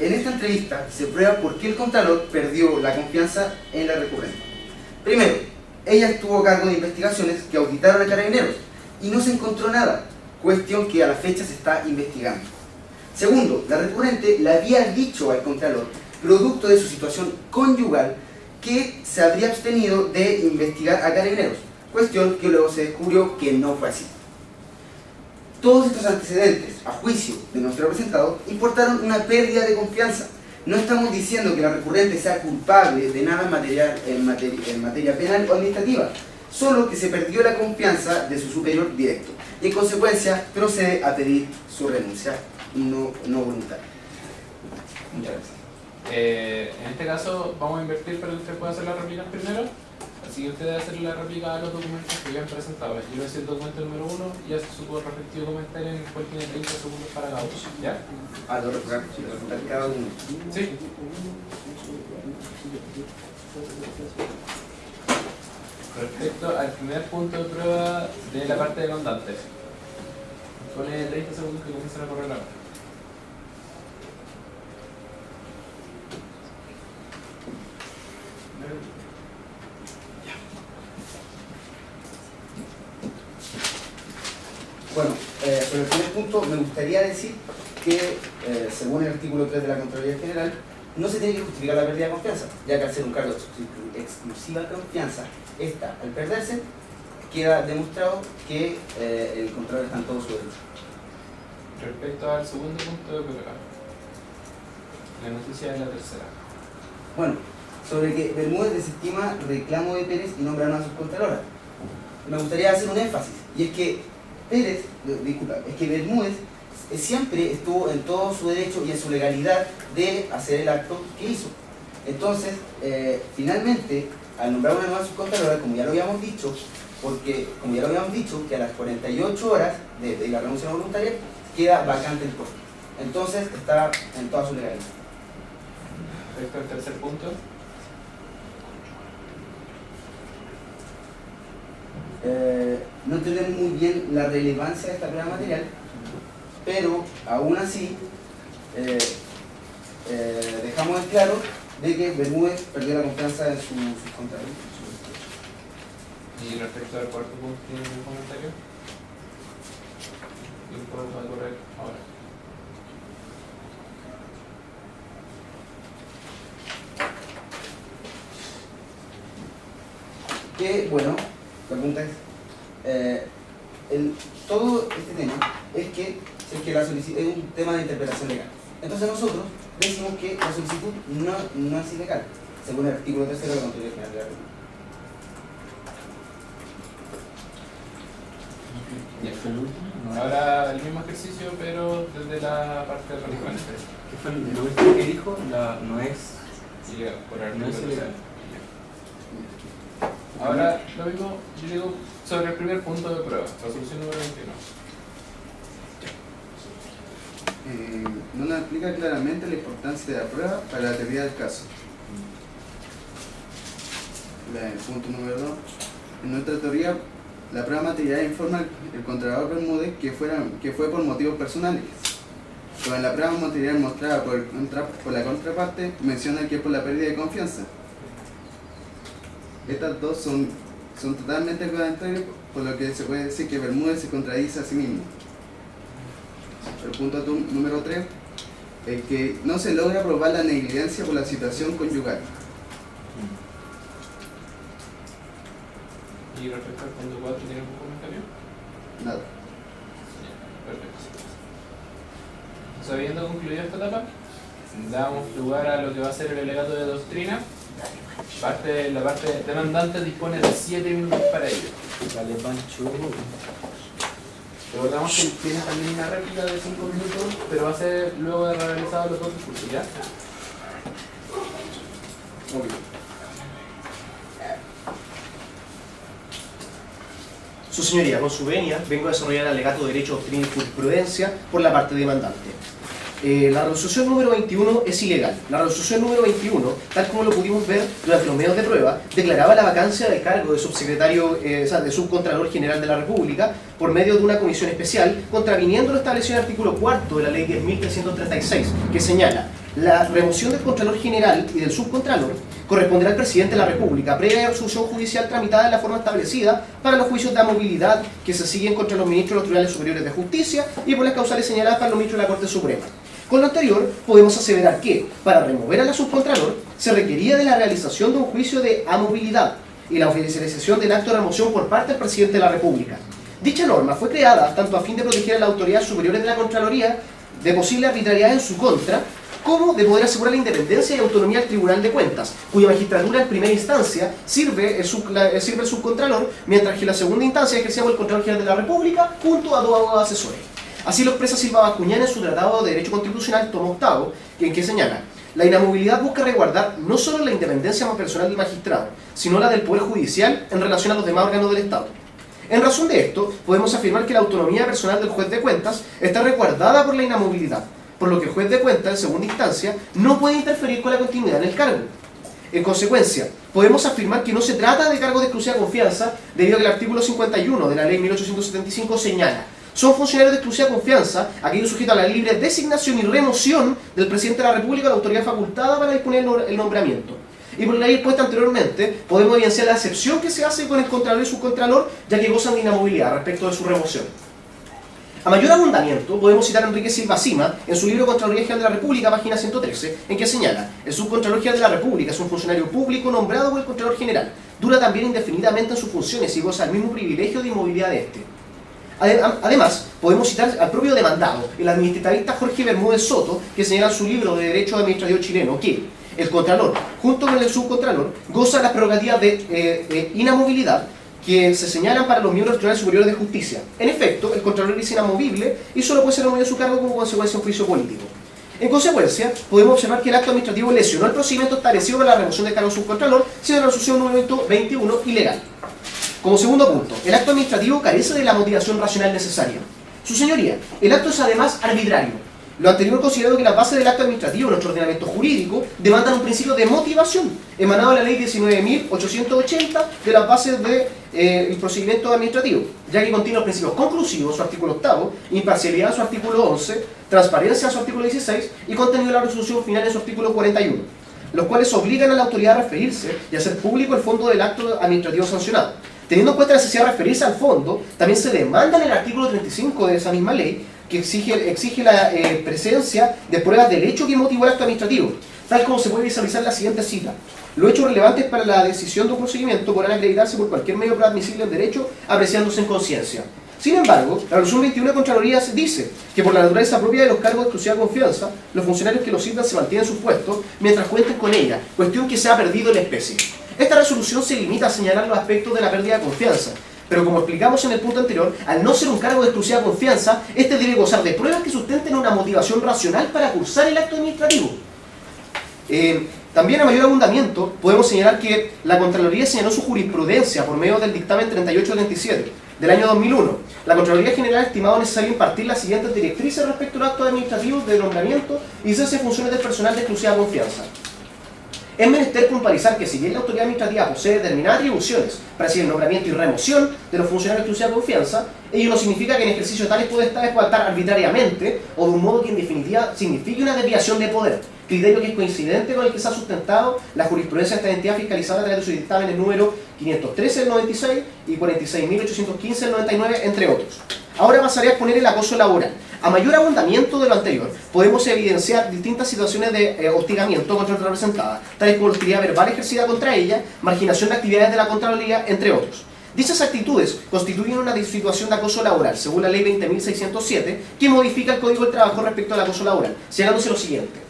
en esta entrevista se prueba por qué el Contralor perdió la confianza en la recurrente. Primero, ella estuvo a cargo de investigaciones que auditaron a Carabineros y no se encontró nada, cuestión que a la fecha se está investigando. Segundo, la recurrente le había dicho al Contralor, producto de su situación conyugal, que se habría abstenido de investigar a Carabineros, cuestión que luego se descubrió que no fue así. Todos estos antecedentes, a juicio de nuestro representado, importaron una pérdida de confianza. No estamos diciendo que la recurrente sea culpable de nada en materia penal o administrativa, solo que se perdió la confianza de su superior directo y en consecuencia procede a pedir su renuncia no voluntaria. Muchas gracias. En este caso vamos a invertir para que usted pueda hacer las réplicas primero. Así que usted debe hacer la réplica a los documentos que habían presentado. Yo le decía el documento número 1 y hace su respectivo comentario en el cual tiene 30 segundos para cada uno. ¿Ya? Lo representar cada uno. Sí. Respecto al primer punto de prueba de la parte demandante. Pone 30 segundos que comienzan a correr la hora. Bueno, sobre el primer punto me gustaría decir que, según el artículo 3 de la Contraloría General, no se tiene que justificar la pérdida de confianza, ya que al ser un cargo de exclusiva confianza, esta, al perderse, queda demostrado que el Contralor está en todo su derecho. Respecto al segundo punto de prueba, la noticia es la tercera. Bueno, sobre que Bermúdez desestima reclamo de Pérez y nombra a una subcontralora. Me gustaría hacer un énfasis, y es que Bermúdez siempre estuvo en todo su derecho y en su legalidad de hacer el acto que hizo. Entonces, finalmente, al nombrar una nueva subcontralora, como ya lo habíamos dicho, que a las 48 horas de la renuncia no voluntaria queda vacante el puesto. Entonces, está en toda su legalidad. Respecto al tercer punto. No entendemos muy bien la relevancia de esta prueba material, pero aún así dejamos en claro de que Bermúdez perdió la confianza en su contrario. Y respecto al cuarto punto, ¿tiene algún comentario? ¿Qué podemos correr ahora? Que, bueno, la pregunta es, todo este tema es que la solicitud es un tema de interpretación legal. Entonces nosotros decimos que la solicitud no es ilegal, según el artículo 3 de la Contraloría General de la República. Ahora el mismo ejercicio, pero desde la parte del recuento. ¿Qué fue lo último que dijo? No es Ilegal, por no artículo es ilegal. 13. Ahora, lo mismo, yo digo sobre el primer punto de prueba, resolución número 21. No nos explica claramente la importancia de la prueba para la teoría del caso. El punto número 2. En nuestra teoría, la prueba material informa al contralor Bermúdez que fue por motivos personales. Pero en la prueba material mostrada por la contraparte menciona que es por la pérdida de confianza. Estas dos son totalmente contradictorias, por lo que se puede decir que Bermúdez se contradice a sí mismo. El punto número 3 es que no se logra probar la negligencia por la situación conyugal. Y respecto al punto 4, ¿tiene algún comentario? Nada. Perfecto. Entonces, habiendo concluido esta etapa, damos lugar a lo que va a ser el alegato de doctrina. La parte demandante dispone de 7 minutos para ello. Dale, Pancho. Recordamos que tiene también una réplica de 5 minutos, pero va a ser luego de realizado los dos discursos, ¿ya? Ok. Su señoría, con su venia, vengo a desarrollar el alegato de derecho, doctrina y jurisprudencia por la parte demandante. La resolución número 21 es ilegal. La resolución número 21, tal como lo pudimos ver durante los medios de prueba, declaraba la vacancia del cargo de subsecretario, de subcontralor general de la República por medio de una comisión especial, contraviniendo lo establecido en el artículo 4 de la ley 10.336, que señala: la remoción del Contralor General y del Subcontralor corresponderá al Presidente de la República, previa resolución judicial tramitada de la forma establecida para los juicios de amovilidad que se siguen contra los ministros de los Tribunales Superiores de Justicia y por las causales señaladas para los ministros de la Corte Suprema. Con lo anterior, podemos aseverar que, para remover a la Subcontralor, se requería de la realización de un juicio de amovilidad y la oficialización del acto de remoción por parte del Presidente de la República. Dicha norma fue creada tanto a fin de proteger a las autoridades superiores de la Contraloría de posible arbitrariedad en su contra, como de poder asegurar la independencia y autonomía del Tribunal de Cuentas, cuya magistratura en primera instancia sirve el subcontralor, mientras que la segunda instancia ejercía por el Contralor General de la República junto a 2 abogados asesores. Así lo expresa Silva Bascuñán en su Tratado de Derecho Constitucional, tomo 8, en que señala: la inamovilidad busca resguardar no solo la independencia personal del magistrado, sino la del Poder Judicial en relación a los demás órganos del Estado. En razón de esto, podemos afirmar que la autonomía personal del juez de cuentas está resguardada por la inamovilidad, por lo que el juez de cuentas, en segunda instancia, no puede interferir con la continuidad en el cargo. En consecuencia, podemos afirmar que no se trata de cargo de exclusiva confianza, debido a que el artículo 51 de la ley 1875 señala: son funcionarios de exclusiva confianza aquellos sujetos a la libre designación y remoción del Presidente de la República, la autoridad facultada para disponer el nombramiento. Y por la ley expuesta anteriormente, podemos evidenciar la excepción que se hace con el Contralor y Subcontralor, ya que gozan de inamovilidad respecto de su remoción. A mayor abundamiento, podemos citar a Enrique Silva Sima en su libro Contraloría General de la República, página 113, en que señala: el Subcontralor General de la República es un funcionario público nombrado por el Contralor General, dura también indefinidamente en sus funciones y goza del mismo privilegio de inmovilidad de este. Además, podemos citar al propio demandado, el administrativista Jorge Bermúdez Soto, que señala en su libro de Derecho Administrativo Chileno que el Contralor, junto con el Subcontralor, goza de las prerrogativas de inamovilidad, que se señalan para los miembros de los tribunales superiores de justicia. En efecto, el Contralor es inamovible y solo puede ser removido de su cargo como consecuencia de un juicio político. En consecuencia, podemos observar que el acto administrativo lesionó el procedimiento establecido para la remoción del cargo de subcontralor, siendo la resolución número 21 ilegal. Como segundo punto, el acto administrativo carece de la motivación racional necesaria. Su señoría, el acto es además arbitrario. Lo anterior considerado que las bases del acto administrativo de nuestro ordenamiento jurídico demandan un principio de motivación, emanado de la ley 19.880 de las bases del procedimiento administrativo, ya que contiene los principios conclusivos, su artículo 8, imparcialidad, su artículo 11, transparencia, su artículo 16, y contenido de la resolución final en su artículo 41, los cuales obligan a la autoridad a referirse y a hacer público el fondo del acto administrativo sancionado. Teniendo en cuenta la necesidad de referirse al fondo, también se demanda en el artículo 35 de esa misma ley que exige la presencia de pruebas del hecho que motivó el acto administrativo, tal como se puede visualizar en la siguiente cita. Los hechos relevantes para la decisión de un procedimiento podrán acreditarse por cualquier medio admisible en derecho, apreciándose en conciencia. Sin embargo, la resolución 21 de Contraloría dice que por la naturaleza propia de los cargos de exclusiva confianza, los funcionarios que los sirvan se mantienen en sus puestos mientras cuenten con ella, cuestión que se ha perdido en la especie. Esta resolución se limita a señalar los aspectos de la pérdida de confianza, pero como explicamos en el punto anterior, al no ser un cargo de exclusiva confianza, este debe gozar de pruebas que sustenten una motivación racional para cursar el acto administrativo. También a mayor abundamiento, podemos señalar que la Contraloría señaló su jurisprudencia por medio del dictamen 3837 del año 2001. La Contraloría General ha estimado necesario impartir las siguientes directrices respecto a los actos administrativos de nombramiento y cese de funciones del personal de exclusiva confianza. Es menester puntualizar que si bien la autoridad administrativa posee determinadas atribuciones para el nombramiento y remoción de los funcionarios de exclusiva confianza, ello no significa que en ejercicio de tales potestades pueda actuar arbitrariamente o de un modo que en definitiva signifique una desviación de poder, criterio que es coincidente con el que se ha sustentado la jurisprudencia de esta entidad fiscalizada a través de sus dictámenes número 513 del 96 y 46.815 del 99, entre otros. Ahora pasaré a exponer el acoso laboral. A mayor abundamiento de lo anterior, podemos evidenciar distintas situaciones de hostigamiento contra la representada, tales como la hostilidad verbal ejercida contra ella, marginación de actividades de la Contraloría, entre otros. Dichas actitudes constituyen una situación de acoso laboral, según la ley 20.607, que modifica el Código del Trabajo respecto al acoso laboral, señalándose lo siguiente.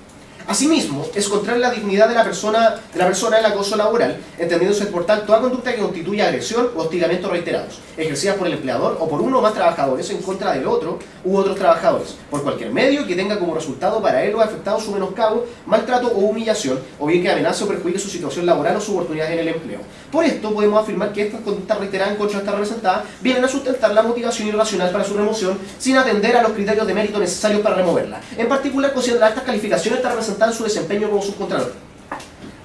Asimismo, es contrario a la dignidad de la persona el acoso laboral, entendiéndose por tal toda conducta que constituya agresión o hostigamiento reiterados, ejercidas por el empleador o por uno o más trabajadores en contra del otro u otros trabajadores, por cualquier medio que tenga como resultado para él o afectado su menoscabo, maltrato o humillación, o bien que amenace o perjudique su situación laboral o su oportunidad en el empleo. Por esto, podemos afirmar que estas conductas reiteradas en contra de esta representada vienen a sustentar la motivación irracional para su remoción sin atender a los criterios de mérito necesarios para removerla. En particular, considerar estas calificaciones de esta representada en su desempeño como subcontralor.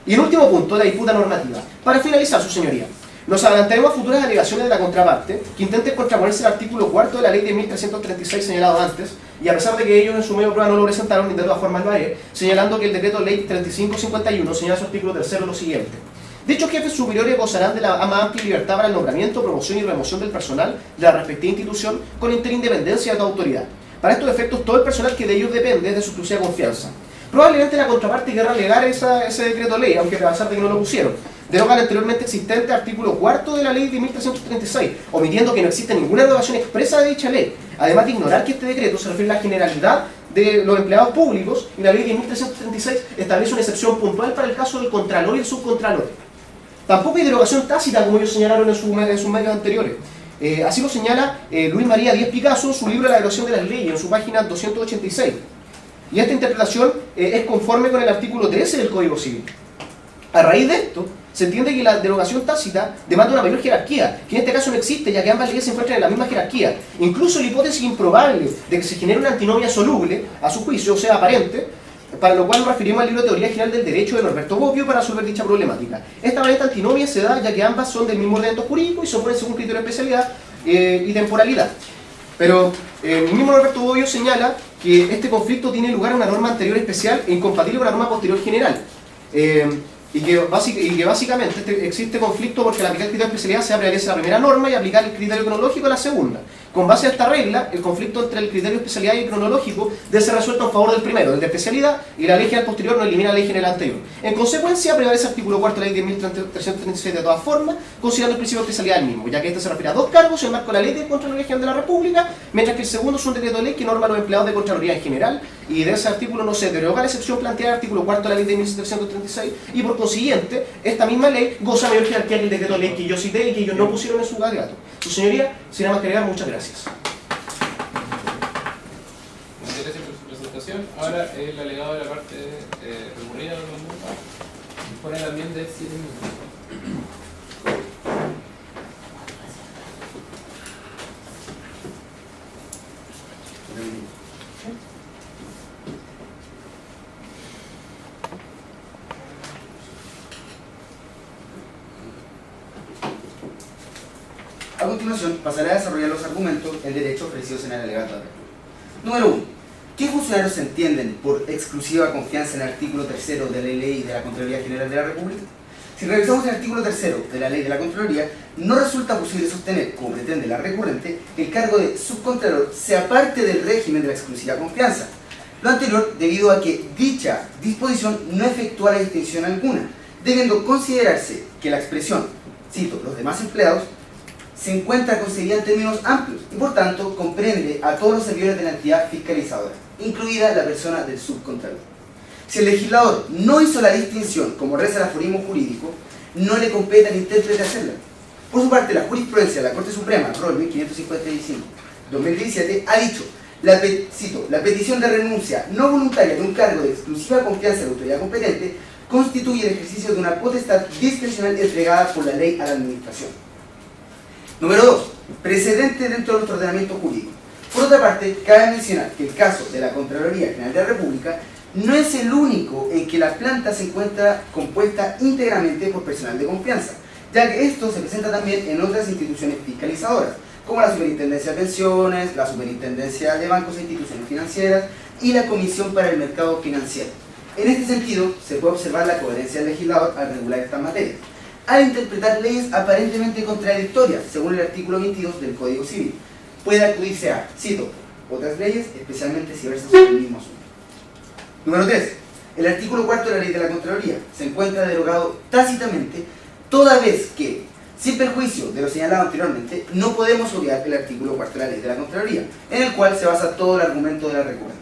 Y el último punto, la disputa normativa. Para finalizar, su señoría, nos adelantaremos a futuras alegaciones de la contraparte que intenten contraponerse al artículo 4 de la ley de 1336 señalado antes, y a pesar de que ellos en su medio de prueba no lo presentaron, ni de todas formas lo haré, señalando que el decreto ley 3551 señala en su artículo 3 lo siguiente. Dichos jefes superiores gozarán de la más amplia libertad para el nombramiento, promoción y remoción del personal de la respectiva institución con independencia de toda autoridad. Para estos efectos, todo el personal que de ellos depende es de su exclusiva confianza. Probablemente la contraparte querrá alegar ese decreto ley, aunque a pesar de que no lo pusieron. Deroga el anteriormente existente artículo 4 de la ley de 1336, omitiendo que no existe ninguna derogación expresa de dicha ley, además de ignorar que este decreto se refiere a la generalidad de los empleados públicos y la ley de 1336 establece una excepción puntual para el caso del contralor y el subcontralor. Tampoco hay derogación tácita, como ellos señalaron en sus medios anteriores. Así lo señala Luis María Díez Picasso en su libro La derogación de las leyes, en su página 286. Y esta interpretación es conforme con el artículo 13 del Código Civil. A raíz de esto, se entiende que la derogación tácita demanda una mayor jerarquía, que en este caso no existe, ya que ambas leyes se encuentran en la misma jerarquía. Incluso la hipótesis improbable de que se genere una antinomia soluble, a su juicio, o sea, aparente, para lo cual nos referimos al libro Teoría General del Derecho de Norberto Bobbio para resolver dicha problemática. Esta variante antinomia se da ya que ambas son del mismo ordenamiento jurídico y se oponen según criterio de especialidad y temporalidad. Pero el mismo Norberto Bobbio señala que este conflicto tiene lugar en una norma anterior especial e incompatible con la norma posterior general. Y que básicamente existe conflicto porque al aplicar el criterio de especialidad se prevalece la primera norma y aplicar el criterio cronológico a la segunda. Con base a esta regla, el conflicto entre el criterio de especialidad y cronológico debe ser resuelto en favor del primero, el de especialidad, y la ley general posterior no elimina la ley general anterior. En consecuencia, prevalece el artículo 4 de la ley 10.336 de todas formas, considerando el principio de especialidad del mismo, ya que este se refiere a dos cargos en el marco de la ley de Contraloría General de la República, mientras que el segundo es un decreto de ley que norma a los empleados de Contraloría en general, y de ese artículo no se deroga la excepción planteada en el artículo 4 de la ley de 10.336, y por consiguiente, esta misma ley goza mayor jerarquía que el decreto de ley que yo cité y que ellos no pusieron en su alegato. Su señoría, sin nada más que agregar, muchas gracias. Muchas gracias por su presentación. Ahora el alegado de la parte recurrida de los mundos dispone también de 7 minutos. A continuación, pasaré a desarrollar los argumentos en derecho ofrecidos en el alegato de apertura. Número 1. ¿Qué funcionarios se entienden por exclusiva confianza en el artículo 3 de la Ley de la Contraloría General de la República? Si revisamos el artículo 3 de la Ley de la Contraloría, no resulta posible sostener, como pretende la recurrente, que el cargo de subcontralor sea parte del régimen de la exclusiva confianza. Lo anterior debido a que dicha disposición no efectúa la distinción alguna, debiendo considerarse que la expresión, cito, los demás empleados, se encuentra concebida en términos amplios y por tanto comprende a todos los servidores de la entidad fiscalizadora, incluida la persona del subcontralor. Si el legislador no hizo la distinción como reza el aforismo jurídico, no le compete al intérprete hacerla. Por su parte, la jurisprudencia de la Corte Suprema, ROL 1555-2017, ha dicho, cito, la petición de renuncia no voluntaria de un cargo de exclusiva confianza de la autoridad competente constituye el ejercicio de una potestad discrecional entregada por la ley a la administración. Número 2. Precedente dentro de nuestro ordenamiento jurídico. Por otra parte, cabe mencionar que el caso de la Contraloría General de la República no es el único en que la planta se encuentra compuesta íntegramente por personal de confianza, ya que esto se presenta también en otras instituciones fiscalizadoras, como la Superintendencia de Pensiones, la Superintendencia de Bancos e Instituciones Financieras y la Comisión para el Mercado Financiero. En este sentido, se puede observar la coherencia del legislador al regular estas materias, al interpretar leyes aparentemente contradictorias, según el artículo 22 del Código Civil. Puede acudirse a, cito, otras leyes, especialmente si versan sobre el mismo asunto. Número 3. El artículo 4 de la Ley de la Contraloría se encuentra derogado tácitamente, toda vez que, sin perjuicio de lo señalado anteriormente, no podemos obviar el artículo 4 de la Ley de la Contraloría, en el cual se basa todo el argumento de la recurrente.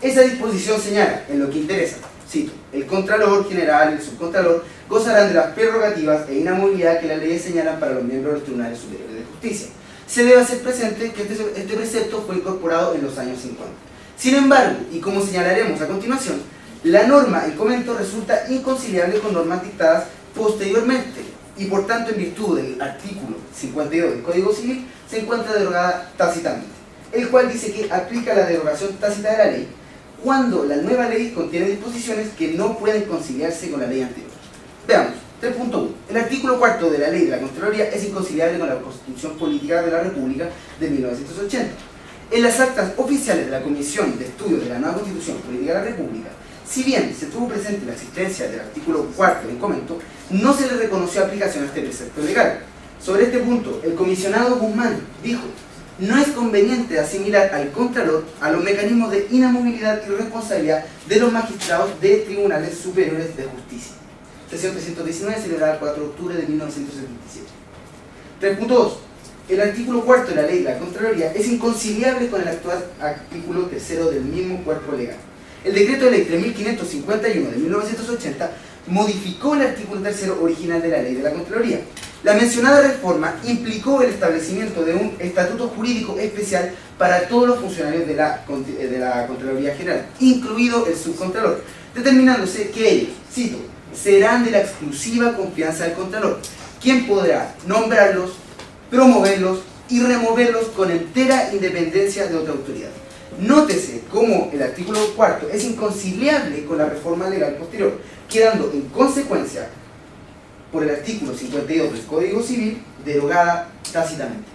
Esa disposición señala, en lo que interesa, cito, el Contralor General y el Subcontralor gozarán de las prerrogativas e inamovilidad que las leyes señalan para los miembros de los Tribunales Superiores de Justicia. Se debe hacer presente que este precepto fue incorporado en los años 50. Sin embargo, y como señalaremos a continuación, la norma en comento resulta inconciliable con normas dictadas posteriormente y por tanto en virtud del artículo 52 del Código Civil se encuentra derogada tácitamente, el cual dice que aplica la derogación tácita de la ley cuando la nueva ley contiene disposiciones que no pueden conciliarse con la ley anterior. Veamos, 3.1. El artículo 4 de la Ley de la Contraloría es inconciliable con la Constitución Política de la República de 1980. En las actas oficiales de la Comisión de Estudios de la Nueva Constitución Política de la República, si bien se tuvo presente la existencia del artículo 4 en comento, no se le reconoció aplicación a este precepto legal. Sobre este punto, el comisionado Guzmán dijo: no es conveniente asimilar al Contralor a los mecanismos de inamovilidad y responsabilidad de los magistrados de tribunales superiores de justicia. Sesión 319, celebrada el 4 de octubre de 1977. 3.2. El artículo 4 de la Ley de la Contraloría es inconciliable con el actual artículo 3 del mismo cuerpo legal. El decreto de ley 3551 de 1980 modificó el artículo 3 original de la Ley de la Contraloría. La mencionada reforma implicó el establecimiento de un estatuto jurídico especial para todos los funcionarios de la Contraloría General, incluido el subcontralor, determinándose que ellos, cito, serán de la exclusiva confianza del Contralor, quien podrá nombrarlos, promoverlos y removerlos con entera independencia de otra autoridad. Nótese cómo el artículo 4 es inconciliable con la reforma legal posterior, quedando en consecuencia por el artículo 52 del Código Civil derogada tácitamente.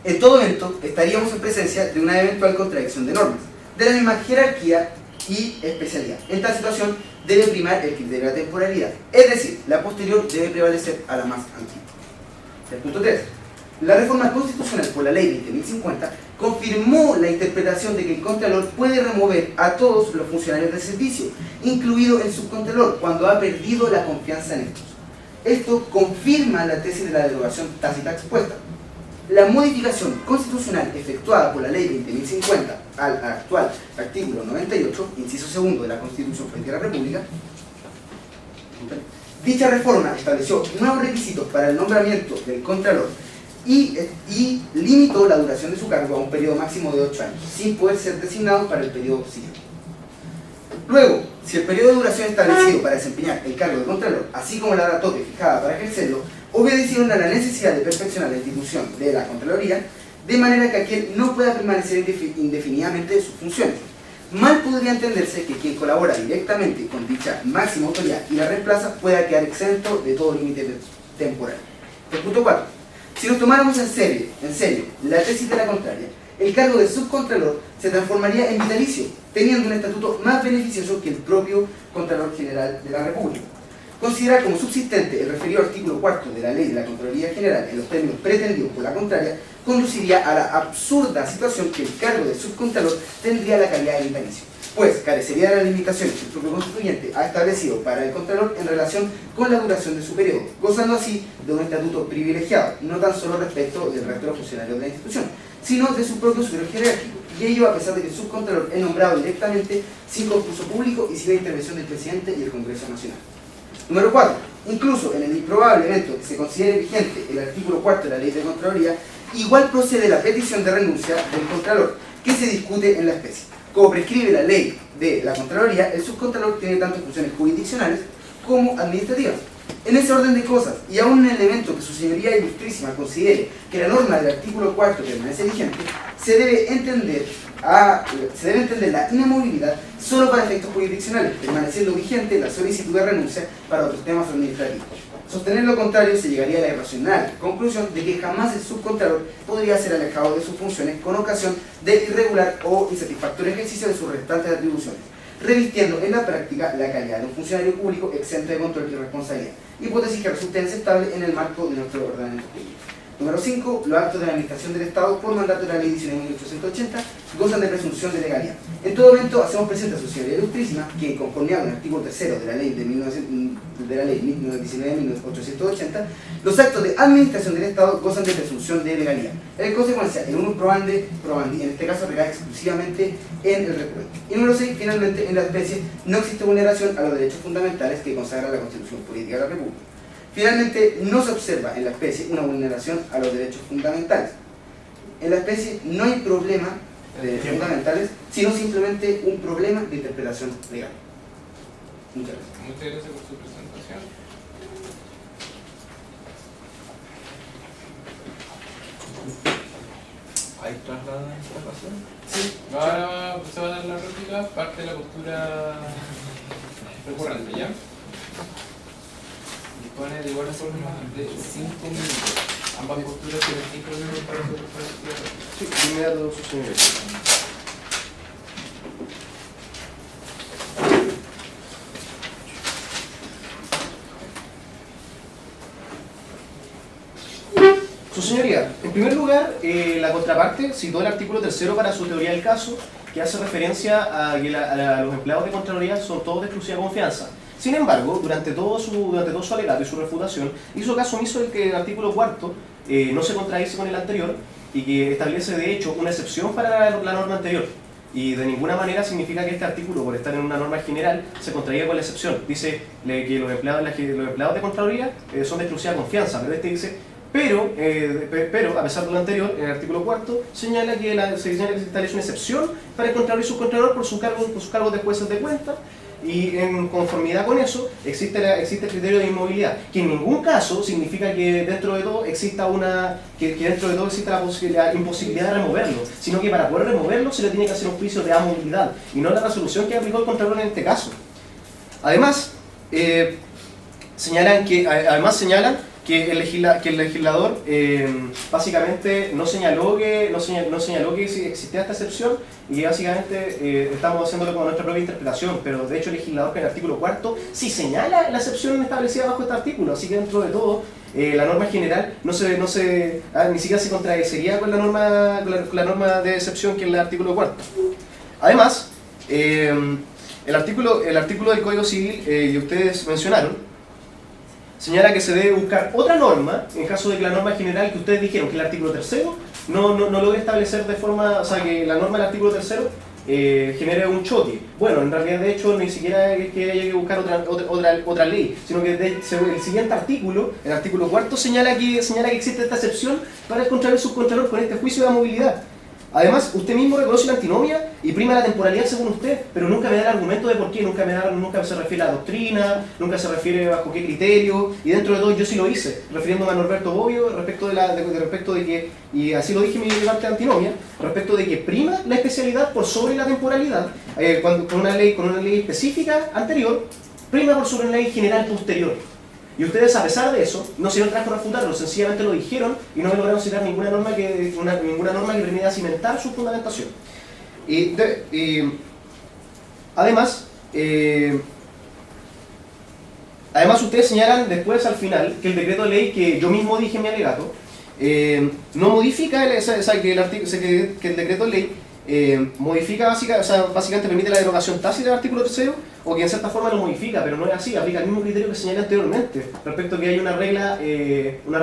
En todo evento, estaríamos en presencia de una eventual contradicción de normas, de la misma jerarquía y especialidad. En tal situación debe primar el criterio de la temporalidad, es decir, la posterior debe prevalecer a la más antigua. 3.3. La reforma constitucional por la ley 20.050 confirmó la interpretación de que el Contralor puede remover a todos los funcionarios del servicio, incluido el subcontralor, cuando ha perdido la confianza en estos. Esto confirma la tesis de la derogación tácita expuesta. La modificación constitucional efectuada por la ley 20.050 al actual artículo 98, inciso segundo de la Constitución Política de la República, dicha reforma estableció nuevos requisitos para el nombramiento del Contralor y limitó la duración de su cargo a un periodo máximo de 8 años, sin poder ser designado para el periodo siguiente. Luego, si el periodo de duración establecido para desempeñar el cargo de Contralor, así como la hora tope fijada para ejercerlo, obedecieron a la necesidad de perfeccionar la institución de la Contraloría, de manera que aquel no pueda permanecer indefinidamente en sus funciones. Mal podría entenderse que quien colabora directamente con dicha máxima autoridad y la reemplaza pueda quedar exento de todo límite temporal. El punto 4. Si nos tomáramos en serio la tesis de la contraria, el cargo de subcontralor se transformaría en vitalicio, teniendo un estatuto más beneficioso que el propio Contralor General de la República. Considerar como subsistente el referido artículo 4 de la Ley de la Contraloría General en los términos pretendidos por la contraria conduciría a la absurda situación que el cargo de subcontralor tendría la calidad de vitalicio, pues carecería de las limitaciones que el propio constituyente ha establecido para el Contralor en relación con la duración de su periodo, gozando así de un estatuto privilegiado, no tan solo respecto del resto de los funcionarios de la institución, sino de su propio superior jerárquico, y ello a pesar de que el subcontralor es nombrado directamente sin concurso público y sin la intervención del presidente y el Congreso Nacional. Número 4. Incluso en el improbable evento que se considere vigente el artículo 4 de la Ley de Contraloría, igual procede la petición de renuncia del Contralor, que se discute en la especie. Como prescribe la Ley de la Contraloría, el subcontralor tiene tanto funciones jurisdiccionales como administrativas. En ese orden de cosas, y aún en el evento que su señoría ilustrísima considere que la norma del artículo 4 permanece vigente, se debe entender la inamovilidad solo para efectos jurisdiccionales, permaneciendo vigente la solicitud de renuncia para otros temas administrativos. Sostener lo contrario se llegaría a la irracional conclusión de que jamás el subcontralor podría ser alejado de sus funciones con ocasión del irregular o insatisfactorio ejercicio de sus restantes atribuciones, revistiendo en la práctica la calidad de un funcionario público exento de control y responsabilidad, hipótesis que resulta inaceptable en el marco de nuestro ordenamiento jurídico. Número 5. Los actos de la Administración del Estado por mandato de la Ley 19.880 gozan de presunción de legalidad. En todo momento hacemos presente a su señoría ilustrísima que, conforme al artículo 3 de la Ley de 1919-1880, los actos de Administración del Estado gozan de presunción de legalidad. En consecuencia, el unus probandi, en este caso recae exclusivamente en el recurrente. Y número 6. Finalmente, en la especie no existe vulneración a los derechos fundamentales que consagra la Constitución Política de la República. Finalmente, no se observa en la especie una vulneración a los derechos fundamentales. En la especie no hay problema de derechos fundamentales, sino simplemente un problema de interpretación legal. Muchas gracias. Muchas gracias por su presentación. ¿Hay traslado en esta ocasión? Sí. Ahora se va a dar la réplica, parte de la postura recurrente, ¿ya? Dispone de igual forma de 5 minutos. Ambas posturas tienen 5 minutos para su postura. Sí, inmediato, su señoría. Su señoría, en primer lugar, la contraparte citó el artículo 3 para su teoría del caso, que hace referencia a que los empleados de Contraloría son todos de exclusiva confianza. Sin embargo, durante todo su alegato y su refutación, hizo caso omiso de que el artículo 4 no se contradice con el anterior y que establece de hecho una excepción para la norma anterior. Y de ninguna manera significa que este artículo, por estar en una norma general, se contradiga con la excepción. Dice que los empleados de Contraloría son de exclusiva confianza, pero este dice, pero a pesar de lo anterior, en el artículo 4 señala que se establece una excepción para el Contralor y subcontralor por sus cargos de jueces de cuenta. Y en conformidad con eso existe el criterio de inmovilidad, que en ningún caso significa que dentro de todo exista la imposibilidad de removerlo, sino que para poder removerlo se le tiene que hacer un juicio de amovilidad y no la resolución que aplicó el Contralor en este caso. Además, señalan que el legislador básicamente no señaló que existía esta excepción y que básicamente estamos haciéndolo con nuestra propia interpretación, pero de hecho el legislador en el artículo 4 sí señala la excepción establecida bajo este artículo, así que dentro de todo la norma general ni siquiera se contradeciría con la norma de excepción que es el artículo 4. Además, el artículo del Código Civil que ustedes mencionaron señala que se debe buscar otra norma en caso de que la norma general que ustedes dijeron, que el artículo 3 no logre establecer de forma, o sea, que la norma del artículo 3 genere un choque. Bueno, en realidad de hecho ni siquiera es que haya que buscar otra ley, sino que el siguiente artículo, el artículo 4, señala que existe esta excepción para el Contralor y Subcontralor con este juicio de movilidad. Además, usted mismo reconoce la antinomia y prima la temporalidad según usted, pero nunca me da el argumento de por qué, nunca se refiere a la doctrina, nunca se refiere bajo qué criterio, y dentro de todo yo sí lo hice, refiriéndome a Norberto Bobbio respecto de que, y así lo dije en mi debate de antinomia, respecto de que prima la especialidad por sobre la temporalidad, con una ley específica anterior, prima por sobre una ley general posterior. Y ustedes, a pesar de eso, no se dieron trabajo a refutarlo, sencillamente lo dijeron y no me lograron citar ninguna norma que permita cimentar su fundamentación. Además, ustedes señalan después al final que el decreto de ley que yo mismo dije en mi alegato no modifica, que el decreto de ley modifica básicamente permite la derogación tácita del artículo 3 o que en cierta forma lo modifica, pero no es así, aplica el mismo criterio que señalé anteriormente respecto a que hay una regla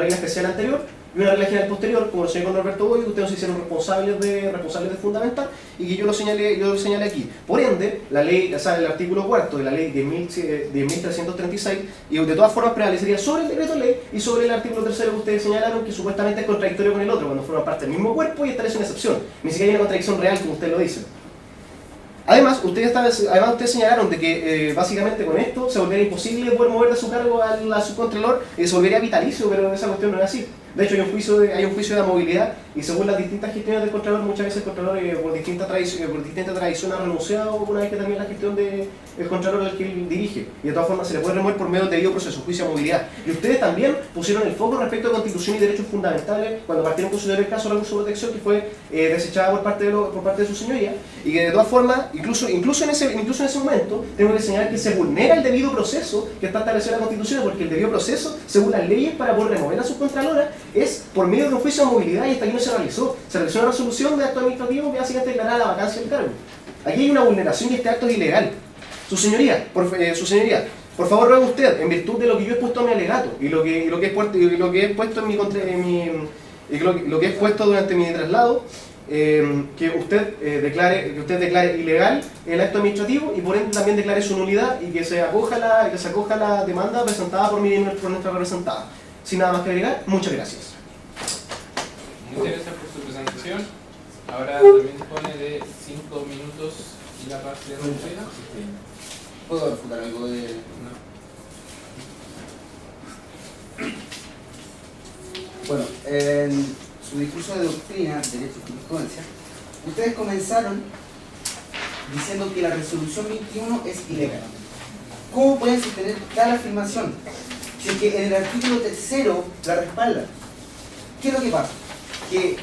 especial anterior y una regla general posterior, como lo señalé con Norberto Bobbio, ustedes se hicieron responsables de fundamental y que yo lo señalé aquí. Por ende, la ley, el artículo 4 de la ley de 1336 y de todas formas prevalecería sobre el decreto de ley y sobre el artículo 3 que ustedes señalaron que supuestamente es contradictorio con el otro cuando forman parte del mismo cuerpo y establece una excepción. Ni siquiera hay una contradicción real como ustedes lo dicen. Además, ustedes señalaron de que básicamente con esto se volvería imposible poder mover de su cargo al subcontralor y se volvería vitalicio, pero esa cuestión no es así. De hecho, hay un juicio de movilidad y según las distintas gestiones del Contralor, muchas veces el Contralor por distintas tradiciones ha renunciado una vez que también la gestión del Contralor al que él dirige. Y de todas formas se le puede remover por medio del debido proceso, juicio de movilidad. Y ustedes también pusieron el foco respecto a Constitución y derechos fundamentales cuando partieron con el caso de recurso de protección que fue desechada por parte de su señoría. Y que de todas formas, incluso en ese momento, tengo que señalar que se vulnera el debido proceso que está establecido en la Constitución, porque el debido proceso, según las leyes, para poder remover a su Contralora, es por medio de un juicio de movilidad y hasta aquí no se realizó. Se realizó una resolución de acto administrativo que básicamente declaraba la vacancia del cargo. Aquí hay una vulneración y este acto es ilegal. Su señoría, por favor ruego usted, en virtud de lo que yo he puesto en mi alegato y lo que he puesto durante mi traslado, que usted declare ilegal el acto administrativo y por ende también declare su nulidad y que se acoja la demanda presentada por nuestra representada. Sin nada más que agregar, muchas gracias. Muchas gracias por su presentación. Ahora también dispone de 5 minutos y la parte de Rufina. ¿Puedo refutar algo de...? No. Bueno, en su discurso de doctrina, derecho y jurisprudencia, ustedes comenzaron diciendo que la resolución 21 es ilegal. ¿Cómo pueden sostener tal afirmación? Si es que en el artículo 3 la respalda. ¿Qué es lo que pasa? Que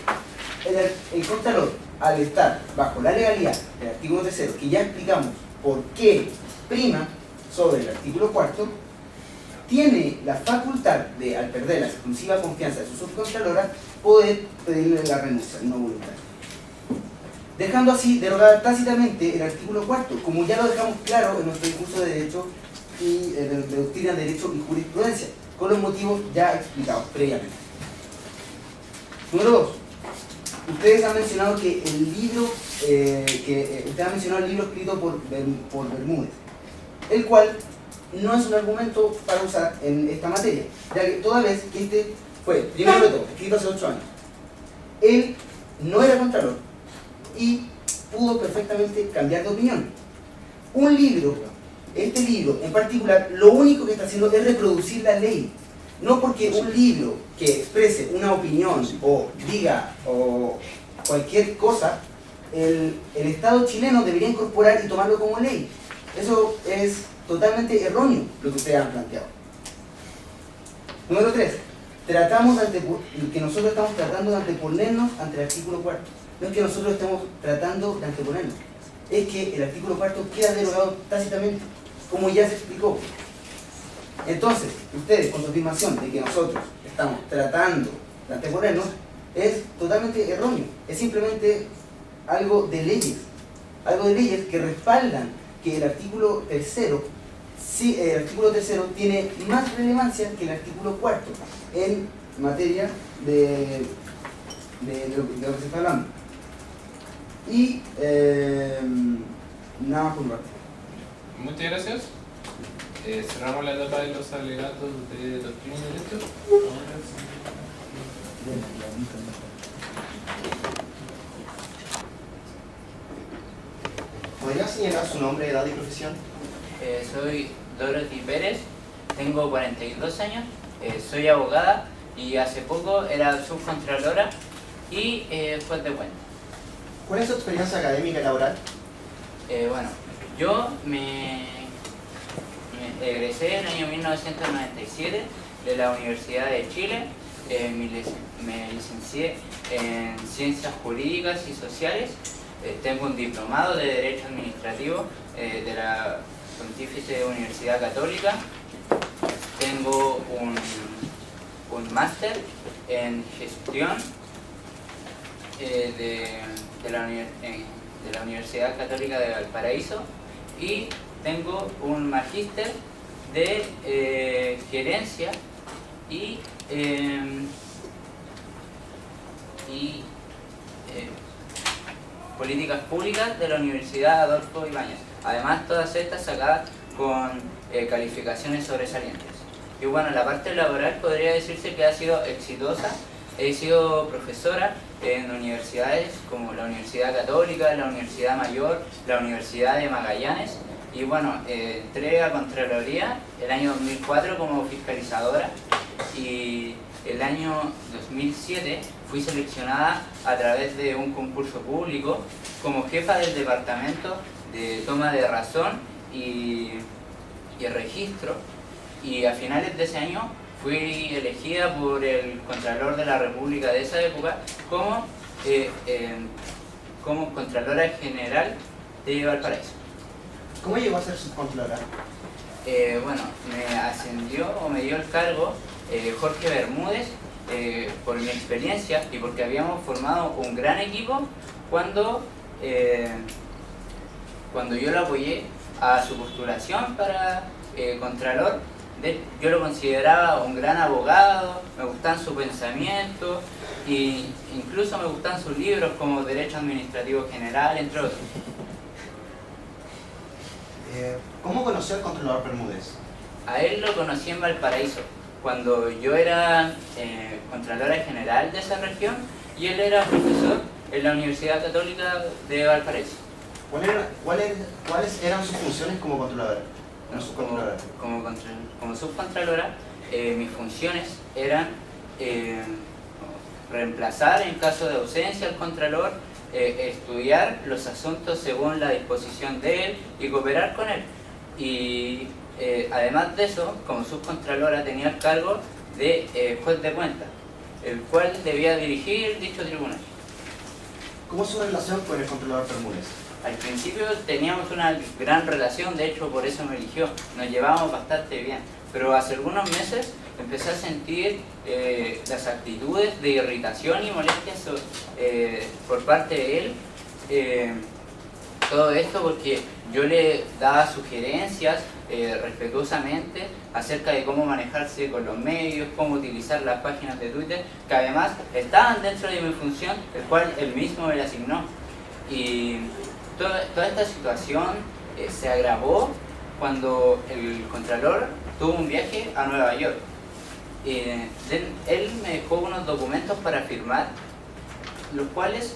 el Contralor, al estar bajo la legalidad del artículo 3, que ya explicamos por qué prima sobre el artículo 4, tiene la facultad de, al perder la exclusiva confianza de su subcontralora, poder pedirle la renuncia no voluntaria. Dejando así derogada tácitamente el artículo 4, como ya lo dejamos claro en nuestro discurso de derecho y de doctrina, derecho y jurisprudencia, con los motivos ya explicados previamente. Número 2. Ustedes han mencionado que el libro, usted ha mencionado el libro escrito por Bermúdez, el cual no es un argumento para usar en esta materia, ya que toda vez que este fue, primero de todo, escrito hace 8 años, él no era contralor y pudo perfectamente cambiar de opinión. Un libro, este libro en particular, lo único que está haciendo es reproducir la ley. No porque un libro que exprese una opinión o diga o cualquier cosa, el Estado chileno debería incorporar y tomarlo como ley. Eso es totalmente erróneo lo que ustedes han planteado. Número 3. tratamos que nosotros estamos tratando de anteponernos ante el artículo 4. No es que nosotros estemos tratando de anteponernos, es que el artículo 4 queda derogado tácitamente, como ya se explicó. Entonces, ustedes con su afirmación de que nosotros estamos tratando de anteponernos es totalmente erróneo. Es simplemente algo de leyes que respaldan que el artículo tercero, sí, el artículo tercero tiene más relevancia que el artículo 4 en materia de lo que se está hablando. Y nada más por mi parte. Muchas gracias. Cerramos la etapa de los alegatos de doctrina y derecho. ¿Podría señalar su nombre, edad y profesión? Soy Dorothy Pérez, tengo 42 años, soy abogada y hace poco era subcontralora y juez de cuenta. ¿Cuál es su experiencia académica y laboral? Bueno, yo me egresé en el año 1997 de la Universidad de Chile, me licencié en Ciencias Jurídicas y Sociales, tengo un diplomado de Derecho Administrativo de la Pontificia Universidad Católica, tengo un máster en gestión de la Universidad Católica de Valparaíso y tengo un magíster de gerencia y políticas públicas de la Universidad Adolfo Ibáñez. Además, todas estas sacadas con calificaciones sobresalientes. Y bueno, la parte laboral podría decirse que ha sido exitosa. He sido profesora en universidades como la Universidad Católica, la Universidad Mayor, la Universidad de Magallanes. Y bueno, entré a Contraloría el año 2004 como fiscalizadora y el año 2007 fui seleccionada a través de un concurso público como jefa del departamento de toma de razón y registro, y a finales de ese año fui elegida por el Contralor de la República de esa época como Contralora General de Valparaíso. ¿Cómo llegó a ser subcontralora? Bueno, me ascendió o me dio el cargo Jorge Bermúdez por mi experiencia y porque habíamos formado un gran equipo cuando yo lo apoyé a su postulación para Contralor. Yo lo consideraba un gran abogado, me gustaban sus pensamientos e incluso me gustaban sus libros como Derecho Administrativo General, entre otros. ¿Cómo conoció al Contralor Bermúdez? A él lo conocí en Valparaíso, cuando yo era Contralora General de esa región y él era profesor en la Universidad Católica de Valparaíso. ¿Cuáles eran sus funciones como controladora? Como subcontralora, mis funciones eran reemplazar en caso de ausencia al contralor, estudiar los asuntos según la disposición de él y cooperar con él. Y además de eso, como subcontralora tenía el cargo de juez de cuenta, el cual debía dirigir dicho tribunal. ¿Cómo es su relación con el Contralor Bermúdez? Al principio teníamos una gran relación, de hecho por eso me eligió, nos llevábamos bastante bien, pero hace algunos meses empecé a sentir las actitudes de irritación y molestias por parte de él, todo esto porque yo le daba sugerencias respetuosamente acerca de cómo manejarse con los medios, cómo utilizar las páginas de Twitter, que además estaban dentro de mi función, el cual él mismo me la asignó. Y toda esta situación se agravó cuando el Contralor tuvo un viaje a Nueva York. Él me dejó unos documentos para firmar, los cuales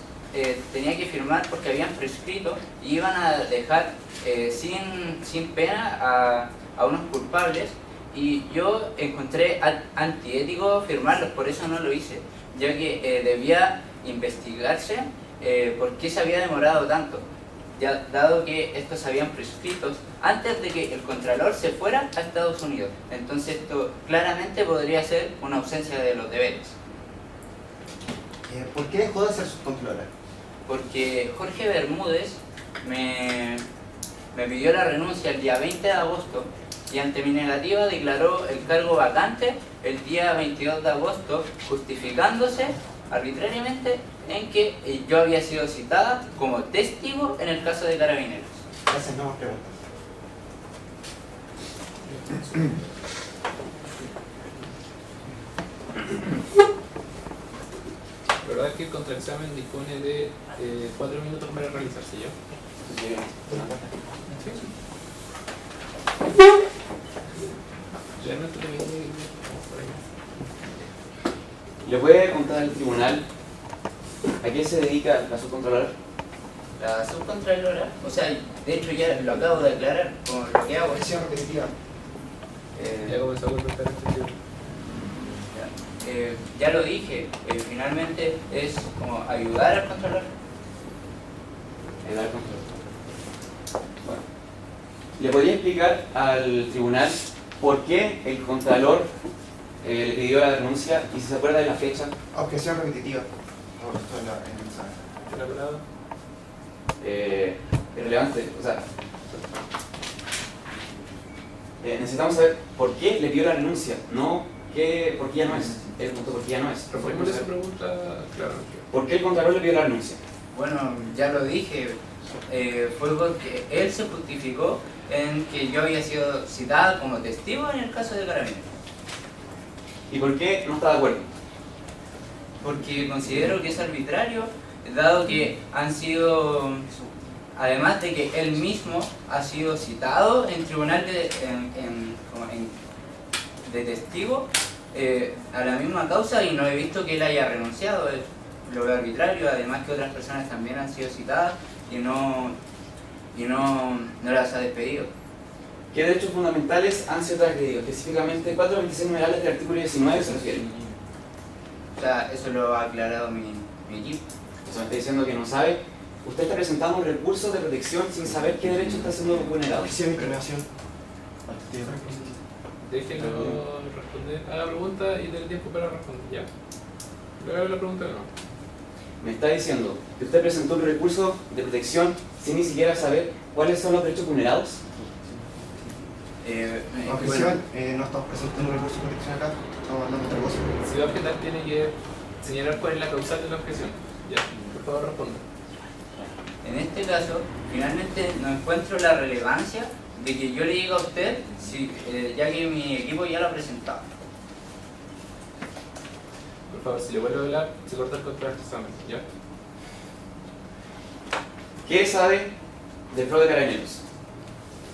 tenía que firmar porque habían prescrito y iban a dejar sin pena a unos culpables, y yo encontré antiético firmarlos, por eso no lo hice, ya que debía investigarse por qué se había demorado tanto. ya, dado que estos habían prescritos antes de que el Contralor se fuera a Estados Unidos. Entonces esto claramente podría ser una ausencia de los deberes. ¿Por qué dejó de ser subcontralora? Porque Jorge Bermúdez me pidió la renuncia el día 20 de agosto y ante mi negativa declaró el cargo vacante el día 22 de agosto, justificándose arbitrariamente en que yo había sido citada como testigo en el caso de Carabineros. Gracias, no más preguntas. La verdad es que el contraexamen dispone de 4 minutos para realizarse, ¿ya? Sí. Realmente ¿Le puede contar al tribunal a qué se dedica la subcontralora? La subcontralora, o sea, de hecho ya lo acabo de declarar con lo que hago. Acción repetitiva. Ya comenzó a volver a Ya lo dije, finalmente es como ayudar al Contralor. Ayudar al Contralor. Bueno. ¿Le podría explicar al tribunal por qué el Contralor le pidió la denuncia y si se acuerda de la fecha? Objeción repetitiva. Por esto en el mensaje. ¿El apelado? Irrelevante, o sea, necesitamos saber por qué le pidió la renuncia, no por qué ya no es. El punto por qué ya no es. Reformule su pregunta, claro. ¿Por qué el Contralor le pidió la renuncia? Bueno, ya lo dije, fue porque él se justificó en que yo había sido citada como testigo en el caso de Carabineros. ¿Y por qué no está de acuerdo? Porque considero que es arbitrario, dado que han sido, además de que él mismo ha sido citado en tribunal de testigo a la misma causa y no he visto que él haya renunciado. Lo veo arbitrario, además que otras personas también han sido citadas y no las ha despedido. ¿Qué derechos fundamentales han sido transgredidos? Específicamente, 426 numerales del artículo 19 se refieren. O sea, eso lo ha aclarado mi equipo. O sea, me está diciendo que no sabe. Usted está presentando un recurso de protección sin saber qué derecho está siendo vulnerado. Oficial de inclinación. Déjenlo responder a la pregunta y del tiempo para responder, ¿ya? Luego la pregunta no. Me está diciendo que usted presentó un recurso de protección sin ni siquiera saber cuáles son los derechos vulnerados. Objeción, no estamos presentando un recurso de protección acá, estamos hablando de otra cosa. Si va a objetar, tiene que señalar cuál es la causal de la objeción. Ya, por favor, responda. En este caso, finalmente no encuentro la relevancia de que yo le diga a usted, ya que mi equipo ya lo ha presentado. Por favor, si le vuelvo a hablar, se corta el contrato de examen, ¿ya? ¿Qué sabe del fraude de Carabineros?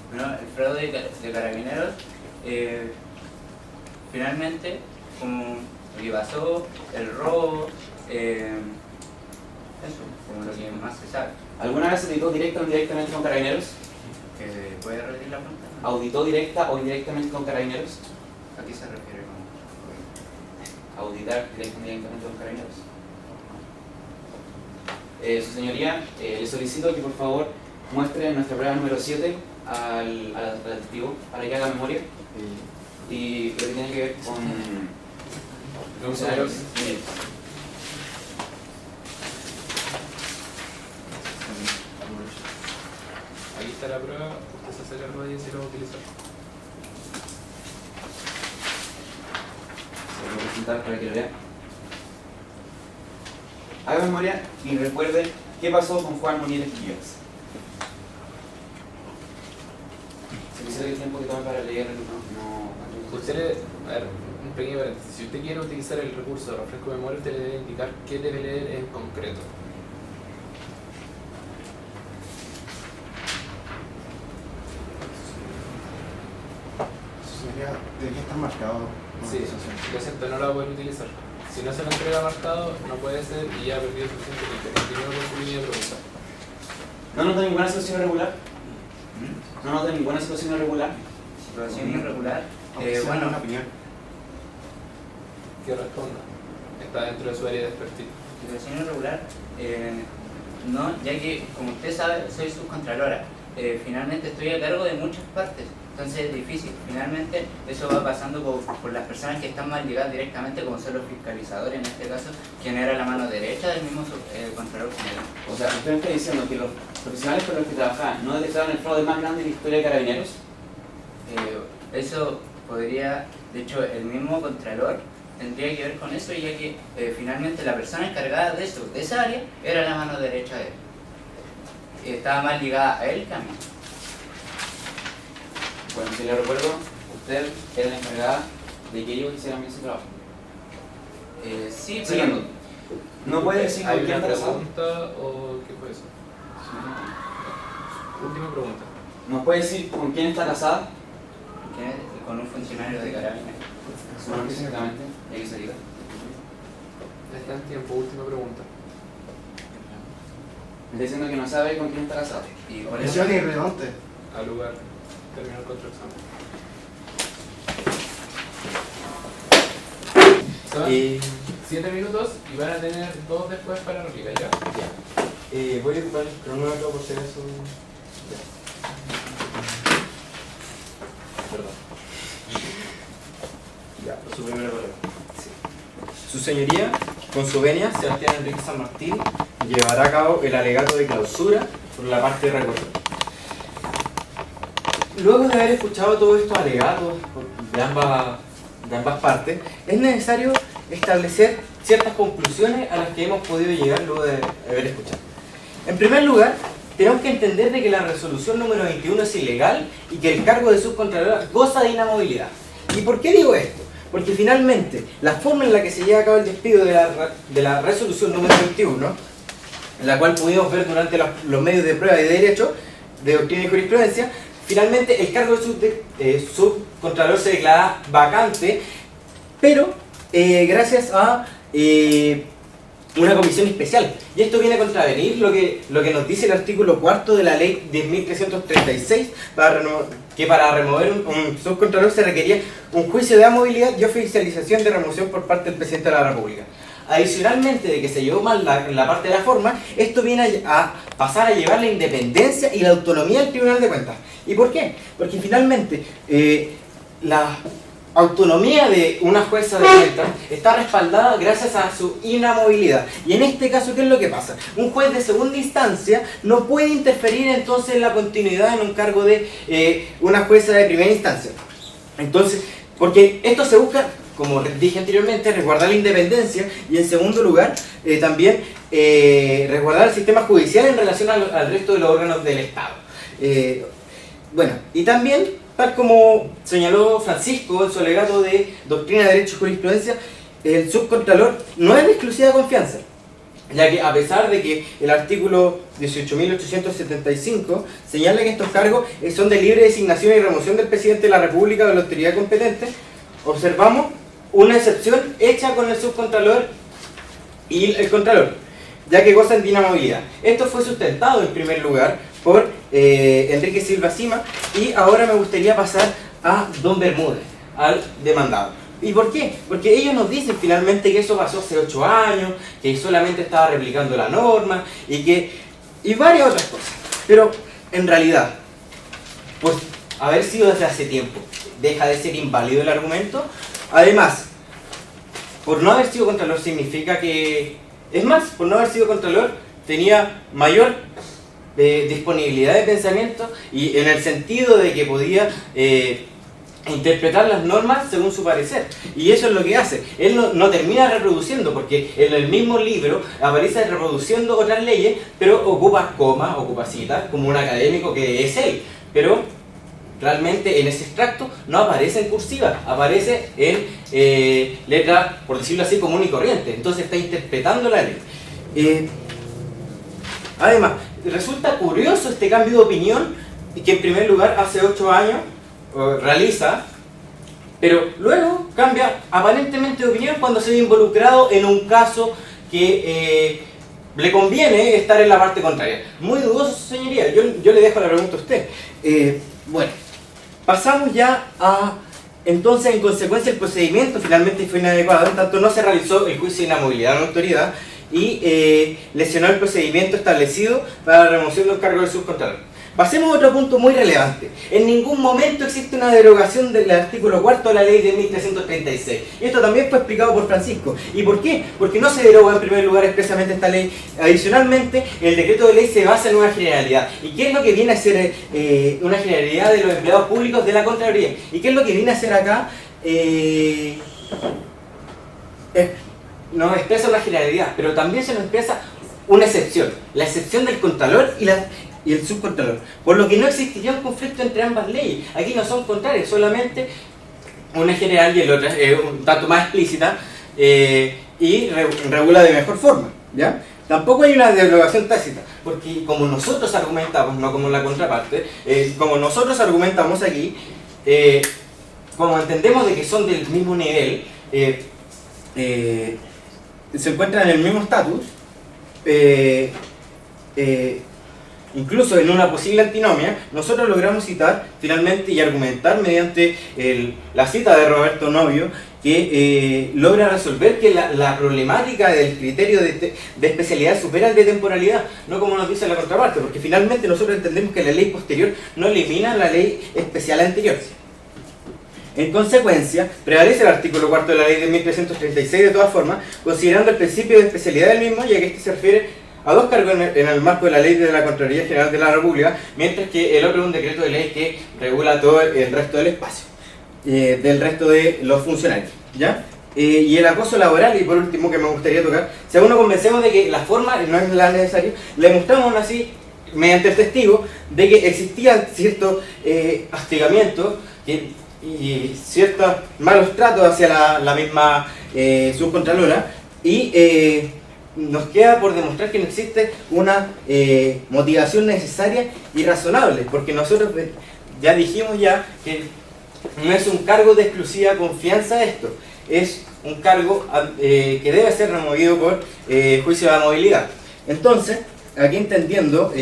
Bueno, el fraude de Carabineros, finalmente, como lo que pasó, el robo, eso, como lo que más se sabe. ¿Alguna vez auditó directa o indirectamente con Carabineros? ¿Puede repetir la pregunta? ¿Auditó directa o indirectamente con Carabineros? ¿A qué se refiere con auditar directa o indirectamente con Carabineros? Su señoría, le solicito que por favor muestre nuestra prueba número 7 al testigo para que haga memoria y lo que tiene que ver con funcionarios mineros. Ahí está la prueba, usted se hace cargo de ella si lo va a utilizar. Se lo voy a presentar para que lo vea. Haga memoria y recuerde qué pasó con Juan Muñiz Quillas. Se me dice el tiempo que tome para leer, no. Usted a ver, un pequeño paréntesis. Si usted quiere utilizar el recurso de refresco de memoria, usted le debe indicar qué debe leer en concreto. Debería estar marcado. Sí, lo siento, no lo va a poder utilizar. Si no se lo entrega marcado, no puede ser y ya ha perdido suficiente tiempo. Continúa con su línea de pregunta. ¿No nota ninguna situación irregular? ¿No nota ninguna situación irregular? situación irregular? Bueno, una opinión. Que responda. Está dentro de su área de expertise. Situación irregular. no, ya que, como usted sabe, soy subcontralora. Finalmente estoy a cargo de muchas partes, entonces es difícil. Finalmente eso va pasando por las personas que están más ligadas directamente, como son los fiscalizadores, en este caso, quien era la mano derecha del mismo Contralor General. O sea, usted me está diciendo que los profesionales con los que trabajaban no detectaron el fraude más grande de la historia de Carabineros. Eso podría, de hecho, el mismo Contralor tendría que ver con eso, ya que finalmente la persona encargada de eso, de esa área, era la mano derecha de él. Estaba más ligada a él que a mí. Bueno, si le recuerdo, usted era la encargada de que ellos hicieran bien su trabajo. Sí, pero... Siguiendo. No puede decir con ¿Hay quién una está casado. pregunta o qué fue eso? Última pregunta. ¿Nos puede decir con quién está casada? Con un funcionario de Carabineros. ¿Su nombre exactamente? ¿Ya que se diga? Está en tiempo, última pregunta. Me está diciendo que no sabe con quién está casado. Y por Eso es irrelevante. Al lugar. Terminar con otro examen. Son 7 minutos y van a tener 2 después para réplica, ¿ya? Voy a ocupar el cronómetro por si acaso. Perdón. Ya, su primera palabra. Sí. Su señoría, con su venia, Sebastián Enrique San Martín, llevará a cabo el alegato de clausura por la parte de recuerdo. Luego de haber escuchado todos estos alegatos de ambas partes, es necesario establecer ciertas conclusiones a las que hemos podido llegar luego de haber escuchado. En primer lugar, tenemos que entender de que la resolución número 21 es ilegal y que el cargo de subcontralora goza de inamovilidad. ¿Y por qué digo esto? Porque finalmente, la forma en la que se lleva a cabo el despido de la resolución número 21, la cual pudimos ver durante los medios de prueba y de derecho, de doctrina y jurisprudencia, finalmente el cargo de subcontralor se declara vacante, pero gracias a una comisión especial. Y esto viene a contravenir lo que nos dice el artículo 4 de la ley 10.336, que para remover un subcontralor se requería un juicio de amovilidad y oficialización de remoción por parte del presidente de la República. Adicionalmente de que se llevó mal la parte de la forma, esto viene a pasar a llevar la independencia y la autonomía del Tribunal de Cuentas. ¿Y por qué? Porque finalmente la autonomía de una jueza de cuentas está respaldada gracias a su inamovilidad. Y en este caso, ¿qué es lo que pasa? Un juez de segunda instancia no puede interferir entonces en la continuidad en un cargo de una jueza de primera instancia. Entonces, porque esto se busca, como dije anteriormente, resguardar la independencia y en segundo lugar también resguardar el sistema judicial en relación al resto de los órganos del Estado. Bueno, y también, tal como señaló Francisco en su alegato de Doctrina, Derecho y Jurisprudencia, el subcontralor no es de exclusiva confianza, ya que a pesar de que el artículo 18.875 señala que estos cargos son de libre designación y remoción del presidente de la República o de la autoridad competente, observamos una excepción hecha con el subcontralor y el contralor, ya que gozan de inamovilidad. Esto fue sustentado en primer lugar por Enrique Silva Sima, y ahora me gustaría pasar a don Bermúdez, al demandado. ¿Y por qué? Porque ellos nos dicen finalmente que eso pasó hace 8 años, que solamente estaba replicando la norma y varias otras cosas. Pero en realidad, pues haber sido desde hace tiempo, deja de ser inválido el argumento. Además, por no haber sido contralor significa que... Es más, por no haber sido contralor tenía mayor disponibilidad de pensamiento y en el sentido de que podía interpretar las normas según su parecer. Y eso es lo que hace. Él no termina reproduciendo, porque en el mismo libro aparece reproduciendo otras leyes, pero ocupa comas, ocupa citas, como un académico que es él. Pero realmente en ese extracto no aparece en cursiva, aparece en letra, por decirlo así, común y corriente. Entonces está interpretando la ley. Además, resulta curioso este cambio de opinión que en primer lugar hace 8 años realiza, pero luego cambia aparentemente de opinión cuando se ve involucrado en un caso que le conviene estar en la parte contraria. Muy dudoso, señoría. Yo le dejo la pregunta a usted. Bueno, pasamos ya a... Entonces, en consecuencia, el procedimiento finalmente fue inadecuado, en tanto no se realizó el juicio de inamovilidad de la autoridad y lesionó el procedimiento establecido para la remoción del cargo del subcontralor. Pasemos a otro punto muy relevante. En ningún momento existe una derogación del artículo 4 de la ley de 1336. Y esto también fue explicado por Francisco. ¿Y por qué? Porque no se deroga en primer lugar expresamente esta ley. Adicionalmente, el decreto de ley se basa en una generalidad. ¿Y qué es lo que viene a ser una generalidad de los empleados públicos de la Contraloría? ¿Y qué es lo que viene a ser acá? Nos expresa una generalidad, pero también se nos expresa una excepción. La excepción del Contralor y el subcontralor, por lo que no existiría un conflicto entre ambas leyes. Aquí no son contrarias, solamente una es general y el otro es un tanto más explícita y regula de mejor forma, ¿ya? Tampoco hay una derogación tácita, porque como nosotros argumentamos, no como la contraparte, como nosotros argumentamos aquí, como entendemos de que son del mismo nivel, se encuentran en el mismo estatus, incluso en una posible antinomia, nosotros logramos citar finalmente y argumentar mediante la cita de Roberto Novio que logra resolver que la problemática del criterio de especialidad supera el de temporalidad, no como nos dice la contraparte, porque finalmente nosotros entendemos que la ley posterior no elimina la ley especial anterior. En consecuencia, prevalece el artículo 4 de la ley de 1336 de todas formas, considerando el principio de especialidad del mismo, ya que este se refiere a dos cargos en el marco de la ley de la Contraloría General de la República, mientras que el otro es un decreto de ley que regula todo el resto del espacio, del resto de los funcionarios, ¿ya? Y el acoso laboral, y por último que me gustaría tocar, si aún no convencemos de que la forma no es la necesaria, le mostramos aún así, mediante el testigo, de que existían ciertos hostigamientos y ciertos malos tratos hacia la misma subcontralora, y nos queda por demostrar que no existe una motivación necesaria y razonable, porque nosotros ya dijimos que no es un cargo de exclusiva confianza esto, es un cargo que debe ser removido por juicio de movilidad. Entonces, aquí entendiendo,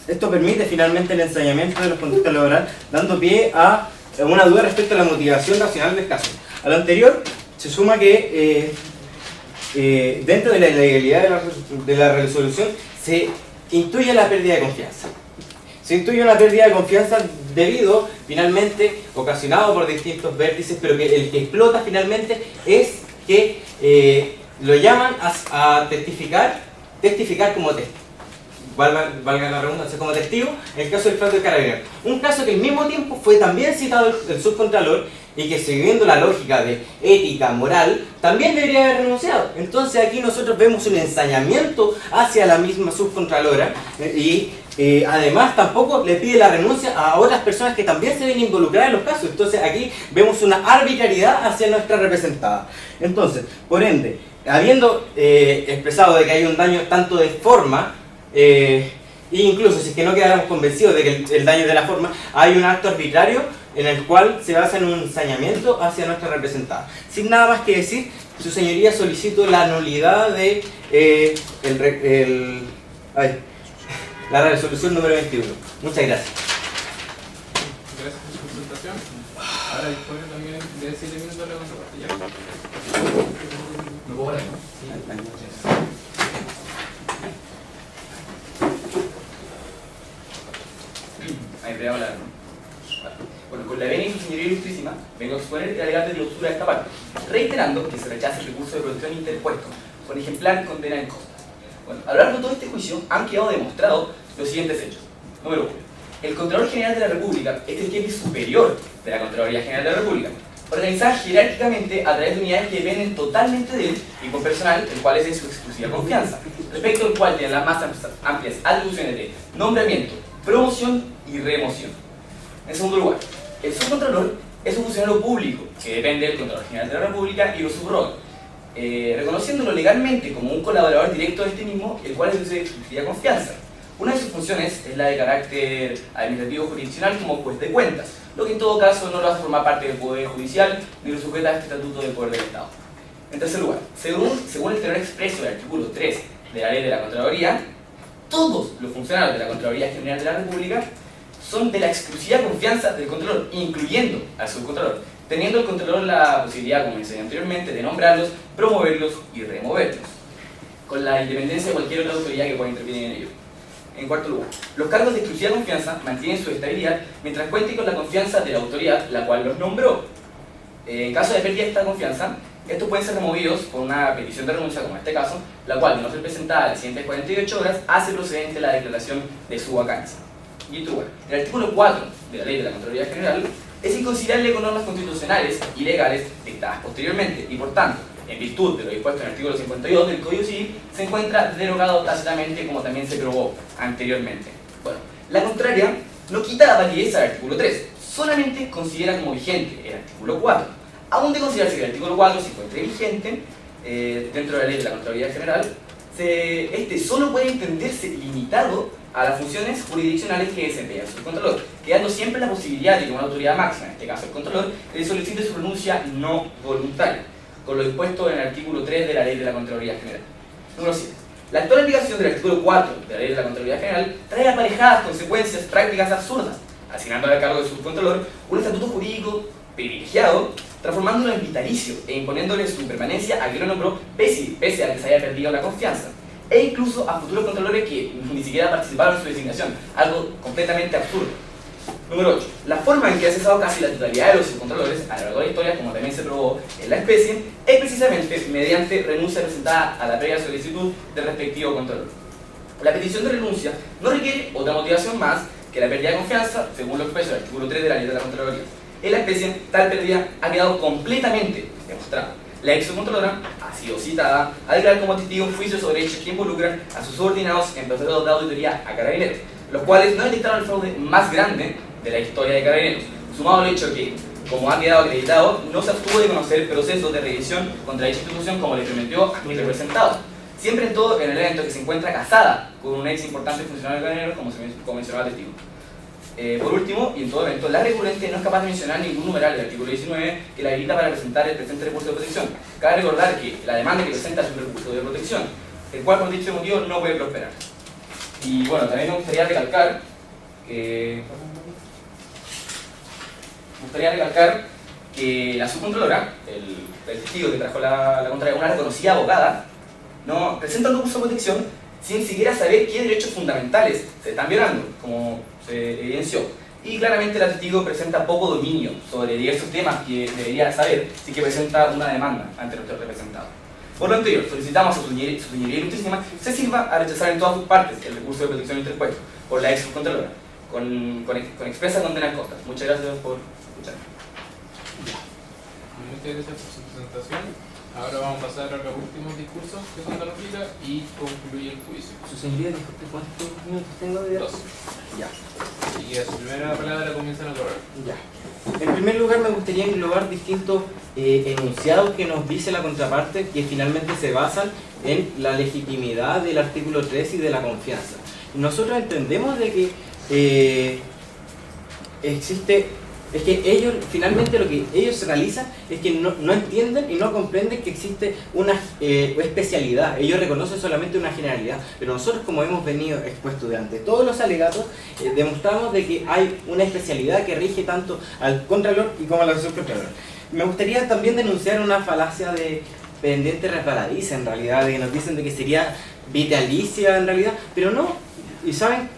esto permite finalmente el ensañamiento de los conductas laborales, dando pie a una duda respecto a la motivación racional del caso. A lo anterior, se suma que dentro de la ilegalidad de la resolución se intuye la pérdida de confianza. Se intuye una pérdida de confianza debido, finalmente, ocasionado por distintos vértices, pero que el que explota finalmente es que lo llaman a testificar como testigo. Valga la redundancia, como testigo, en el caso del fraude de Carabineros. Un caso que al mismo tiempo fue también citado el subcontralor y que, siguiendo la lógica de ética, moral, también debería haber renunciado. Entonces aquí nosotros vemos un ensañamiento hacia la misma subcontralora y además tampoco le pide la renuncia a otras personas que también se ven involucradas en los casos. Entonces aquí vemos una arbitrariedad hacia nuestra representada. Entonces, por ende, habiendo expresado de que hay un daño tanto de forma, e incluso si es que no quedáramos convencidos de que el daño es de la forma, hay un acto arbitrario en el cual se basa en un ensañamiento hacia nuestra representada. Sin nada más que decir, su señoría, solicito la nulidad de la resolución número 21. Muchas gracias. Gracias por su presentación. Ahora dispone también de 7 minutos de la contraparte. ¿Ya? ¿Me puedo hablar? Sí. Ahí voy a hablar, ¿no? Bueno, con la venia y su señoría ilustrísima, vengo a exponer el alegato de clausura de esta parte, reiterando que se rechaza el recurso de protección interpuesto, con ejemplar condena en contra. Bueno, a lo largo de todo este juicio han quedado demostrados los siguientes hechos. Número 1. El Contralor General de la República es el jefe superior de la Contraloría General de la República, organizada jerárquicamente a través de unidades que dependen totalmente de él y con personal, el cual es de su exclusiva confianza, respecto al cual tiene las más amplias atribuciones de nombramiento, promoción y remoción. En segundo lugar, el subcontralor es un funcionario público que depende del Contralor General de la República y lo subroga, reconociéndolo legalmente como un colaborador directo de este mismo, el cual es de su exclusiva confianza. Una de sus funciones es la de carácter administrativo jurisdiccional como juez de cuentas, lo que en todo caso no lo hace formar parte del Poder Judicial ni lo sujeta a este estatuto del Poder del Estado. En tercer lugar, según el tenor expreso del artículo 3 de la Ley de la Contraloría, todos los funcionarios de la Contraloría General de la República son de la exclusiva confianza del Contralor, incluyendo al subcontralor. teniendo el Contralor la posibilidad, como mencioné anteriormente, de nombrarlos, promoverlos y removerlos, con la independencia de cualquier otra autoridad que pueda intervenir en ello. En cuarto lugar, los cargos de exclusiva confianza mantienen su estabilidad mientras cuenten con la confianza de la autoridad la cual los nombró. En caso de pérdida de esta confianza, estos pueden ser removidos por una petición de renuncia, como en este caso, la cual, de no ser presentada en las siguientes 48 horas, hace procedente la declaración de su vacancia. Y en lugar, el artículo 4 de la Ley de la Contraloría General es inconciliable con normas constitucionales y legales dictadas posteriormente, y por tanto, en virtud de lo dispuesto en el artículo 52 del Código Civil, se encuentra derogado tácitamente, como también se probó anteriormente. Bueno, la contraria no quita la validez al artículo 3, solamente considera como vigente el artículo 4. Aún de considerarse que el artículo 4 se encuentre vigente dentro de la Ley de la Contraloría General, este solo puede entenderse limitado a las funciones jurisdiccionales que desempeña el subcontralor, quedando siempre la posibilidad de que una autoridad máxima, en este caso el Contralor, le solicite su renuncia no voluntaria, con lo dispuesto en el artículo 3 de la Ley de la Contraloría General. Número 7. La actual aplicación del artículo 4 de la Ley de la Contraloría General trae aparejadas consecuencias prácticas absurdas, asignando al cargo del subcontralor un estatuto jurídico privilegiado, transformándolo en vitalicio e imponiéndole su permanencia a quien lo nombró pese a que se haya perdido la confianza, e incluso a futuros controladores que ni siquiera participaron en su designación, algo completamente absurdo. Número 8. La forma en que ha cesado casi la totalidad de los subcontroladores a lo largo de la historia, como también se probó en la especie, es precisamente mediante renuncia presentada a la previa solicitud del respectivo controlador. La petición de renuncia no requiere otra motivación más que la pérdida de confianza, según lo expreso el artículo 3 de la Ley de la Contraloría. En la especie, tal pérdida ha quedado completamente demostrada. La ex subcontralora ha sido citada a declarar como testigo en juicio sobre hechos que involucran a sus subordinados en procesos de auditoría a Carabineros, los cuales no detectaron el fraude más grande de la historia de Carabineros, sumado al hecho que, como ha quedado acreditado, no se abstuvo de conocer procesos de revisión contra dicha institución como le prometió a mi representado, siempre en todo en el evento que se encuentra casada con un ex importante funcionario de Carabineros, como mencionaba el testigo. Por último, y en todo evento, la recurrente no es capaz de mencionar ningún numeral del artículo 19 que la habilita para presentar el presente recurso de protección. Cabe recordar que la demanda que presenta es un recurso de protección, el cual por dicho motivo no puede prosperar. Y bueno, también me gustaría recalcar que la subcontralora, el testigo que trajo la contraria, una reconocida abogada, no presenta un recurso de protección sin siquiera saber qué derechos fundamentales se están violando, como se evidenció. Y claramente el testigo presenta poco dominio sobre diversos temas que debería saber si que presenta una demanda ante nuestro representado. Por lo anterior, solicitamos a su señoría ilustrísima se sirva a rechazar en todas sus partes el recurso de protección interpuesto por la ex subcontralora, con expresa condena en costas. Muchas gracias por escuchar. Muchas gracias por su presentación. Ahora vamos a pasar a los últimos discursos que son de réplica y concluye el juicio. Su señoría, disculpe, ¿cuántos minutos tengo de...? 2. Ya. Y a su primera palabra comienzan a otorgar. Ya. En primer lugar, me gustaría englobar distintos enunciados que nos dice la contraparte, que finalmente se basan en la legitimidad del artículo 3 y de la confianza. Nosotros entendemos de que existe... Es que ellos, finalmente lo que ellos realizan es que no entienden y no comprenden que existe una especialidad. Ellos reconocen solamente una generalidad. Pero nosotros, como hemos venido expuesto durante todos los alegatos, demostramos de que hay una especialidad que rige tanto al Contralor y como al subcontralor. Me gustaría también denunciar una falacia de pendiente resbaladiza, en realidad, de que nos dicen de que sería vitalicia en realidad, pero no. ¿Y saben